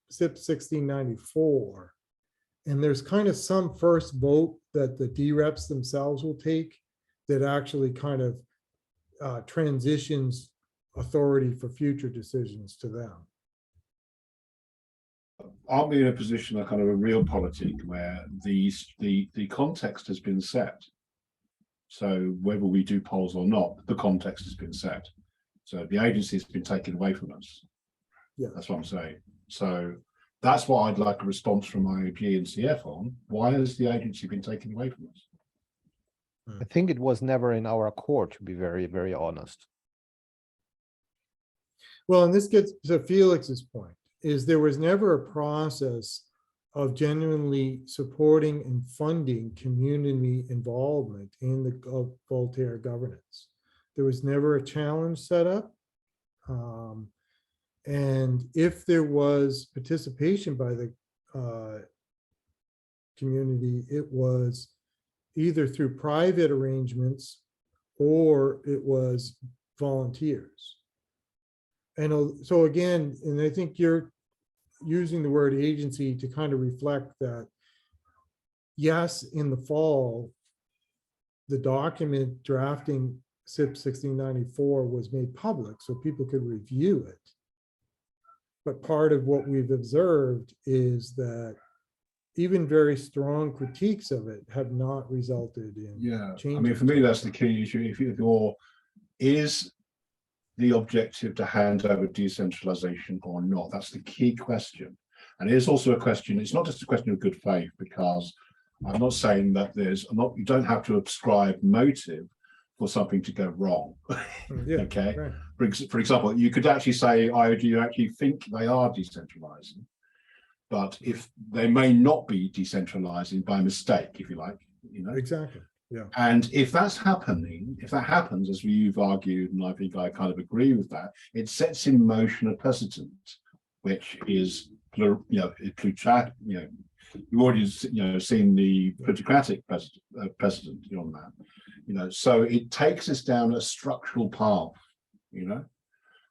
CIP 1694. And there's kind of some first vote that the dReps themselves will take that actually kind of transitions authority for future decisions to them. Aren't we in a position of kind of a real politic where the context has been set? So whether we do polls or not, the context has been set. So the agency has been taken away from us. Yeah, that's what I'm saying. So that's what I'd like a response from IOG and CF on. Why has the agency been taken away from us? I think it was never in our core, to be very, very honest. Well, and this gets to Felix's point, is there was never a process of genuinely supporting and funding community involvement in the Voltaire governance. There was never a challenge set up. And if there was participation by the community, it was either through private arrangements or it was volunteers. And so again, and I think you're using the word agency to kind of reflect that, yes, in the fall, the document drafting CIP-1694 was made public so people could review it. But part of what we've observed is that even very strong critiques of it have not resulted in changes. I mean, for me, that's the key issue. If you're, is the objective to hand over decentralization or not? That's the key question. And it is also a question, it's not just a question of good faith, because I'm not saying that you don't have to ascribe motive for something to go wrong. Okay. Right. For example, you could actually say, do you actually think they are decentralizing? But if they may not be decentralizing by mistake, if you like, Exactly. Yeah. And if that's happening, if that happens, as you've argued, and I think I kind of agree with that, it sets in motion a precedent, which is, plutocratic. You've already, seen the plutocratic precedent on that. So it takes us down a structural path.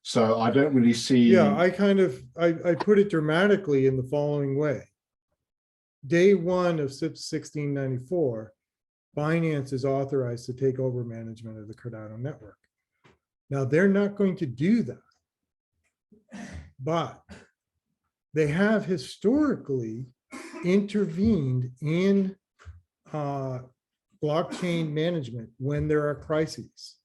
So I don't really see. Yeah, I put it dramatically in the following way. Day one of CIP-1694, Binance is authorized to take over management of the Cardano network. Now, they're not going to do that, but they have historically intervened in blockchain management when there are crises.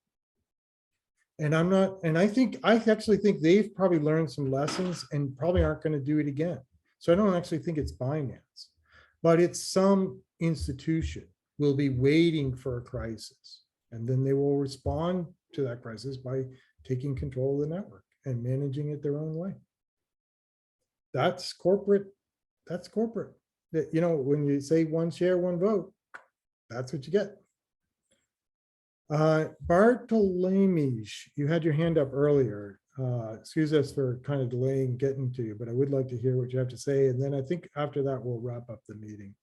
And I actually think they've probably learned some lessons and probably aren't going to do it again. So I don't actually think it's Binance, but it's some institution will be waiting for a crisis, and then they will respond to that crisis by taking control of the network and managing it their own way. That's corporate. That's corporate. That, when you say one share, one vote, that's what you get. Bartolomej, you had your hand up earlier. Excuse us for kind of delaying getting to you, but I would like to hear what you have to say. And then I think after that, we'll wrap up the meeting.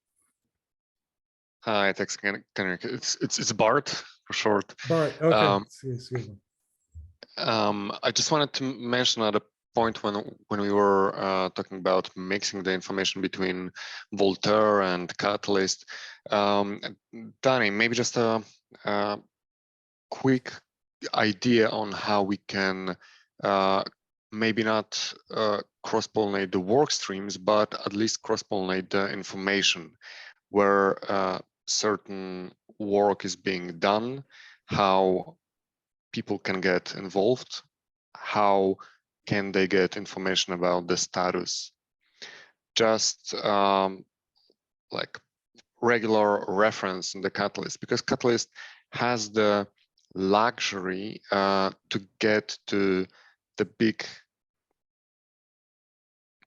Hi, thanks again, Kenric. It's Bart for short. Bart, okay. Excuse me. I just wanted to mention at a point when we were talking about mixing the information between Voltaire and Catalyst. Danny, maybe just a quick idea on how we can maybe not cross-pollinate the work streams, but at least cross-pollinate the information where certain work is being done, how people can get involved, how can they get information about the status. Just like regular reference in the Catalyst, because Catalyst has the luxury to get to the big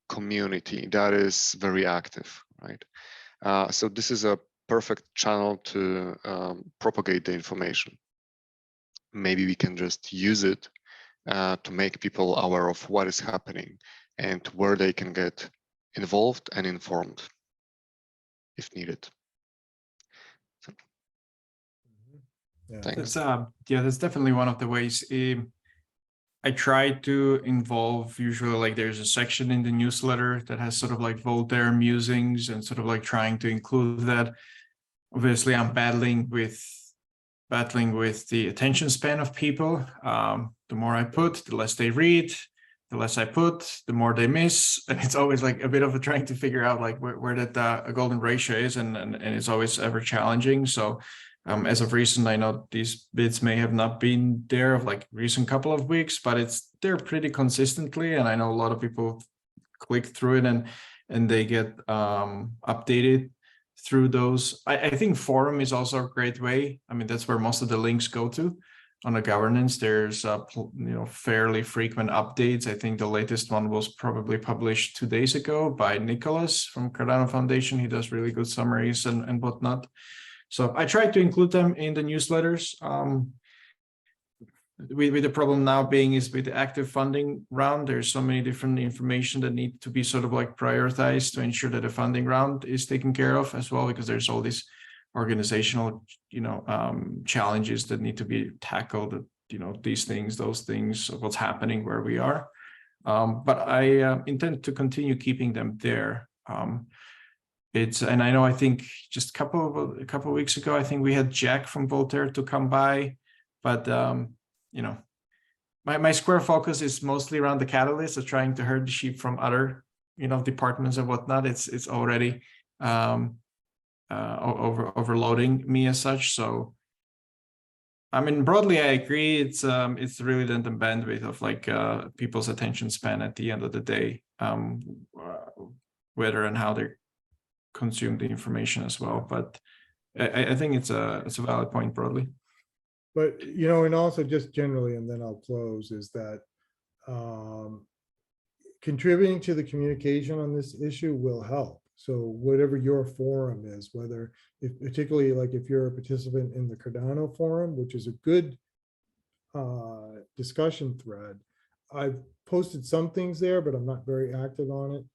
community that is very active, right? So this is a perfect channel to propagate the information. Maybe we can just use it to make people aware of what is happening and where they can get involved and informed if needed. So, thanks. That's definitely one of the ways. I try to involve, usually like there's a section in the newsletter that has sort of like Voltaire musings and sort of like trying to include that. Obviously, I'm battling with the attention span of people. The more I put, the less they read. The less I put, the more they miss. And it's always like a bit of a trying to figure out like where that a golden ratio is, and it's always ever challenging. So as of recent, I know these bits may have not been there of like recent couple of weeks, but it's there pretty consistently. And I know a lot of people click through it and they get updated through those. I think forum is also a great way. I mean, that's where most of the links go to. On the governance, there's fairly frequent updates. I think the latest one was probably published 2 days ago by Nicholas from Cardano Foundation. He does really good summaries and whatnot. So I try to include them in the newsletters. With the problem now being is with the active funding round, there's so many different information that need to be sort of like prioritized to ensure that the funding round is taken care of as well, because there's all these organizational, challenges that need to be tackled, these things, those things, what's happening where we are. But I intend to continue keeping them there. and I know, I think just a couple of weeks ago, I think we had Jack from Voltaire to come by, but you know, my square focus is mostly around the catalyst of trying to herd the sheep from other, you know, departments and whatnot. It's already overloading me as such. So I mean, broadly, I agree. It's really then the bandwidth of like people's attention span at the end of the day, whether and how they consume the information as well. But I think it's a valid point broadly. But, you know, and also just generally, and then I'll close, is that contributing to the communication on this issue will help. So whatever your forum is, whether, if particularly like if you're a participant in the Cardano forum, which is a good discussion thread, I've posted some things there, but I'm not very active on it.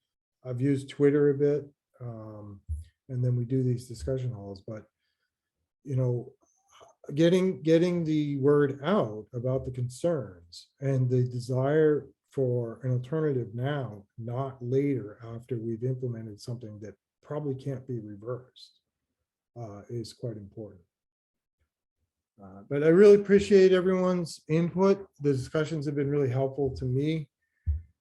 I've used Twitter a bit, and then we do these discussion halls, but, you know, getting the word out about the concerns and the desire for an alternative now, not later after we've implemented something that probably can't be reversed, is quite important. But I really appreciate everyone's input. The discussions have been really helpful to me.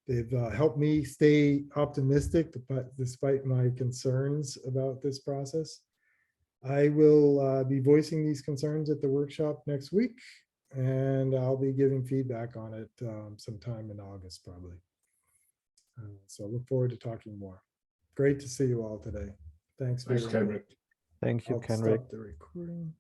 They've helped me stay optimistic despite my concerns about this process. I will be voicing these concerns at the workshop next week, and I'll be giving feedback on it sometime in August, probably. So I look forward to talking more. Great to see you all today. Thanks. Thanks, Kenric. Thank you, I'll Kenric. stop the recording.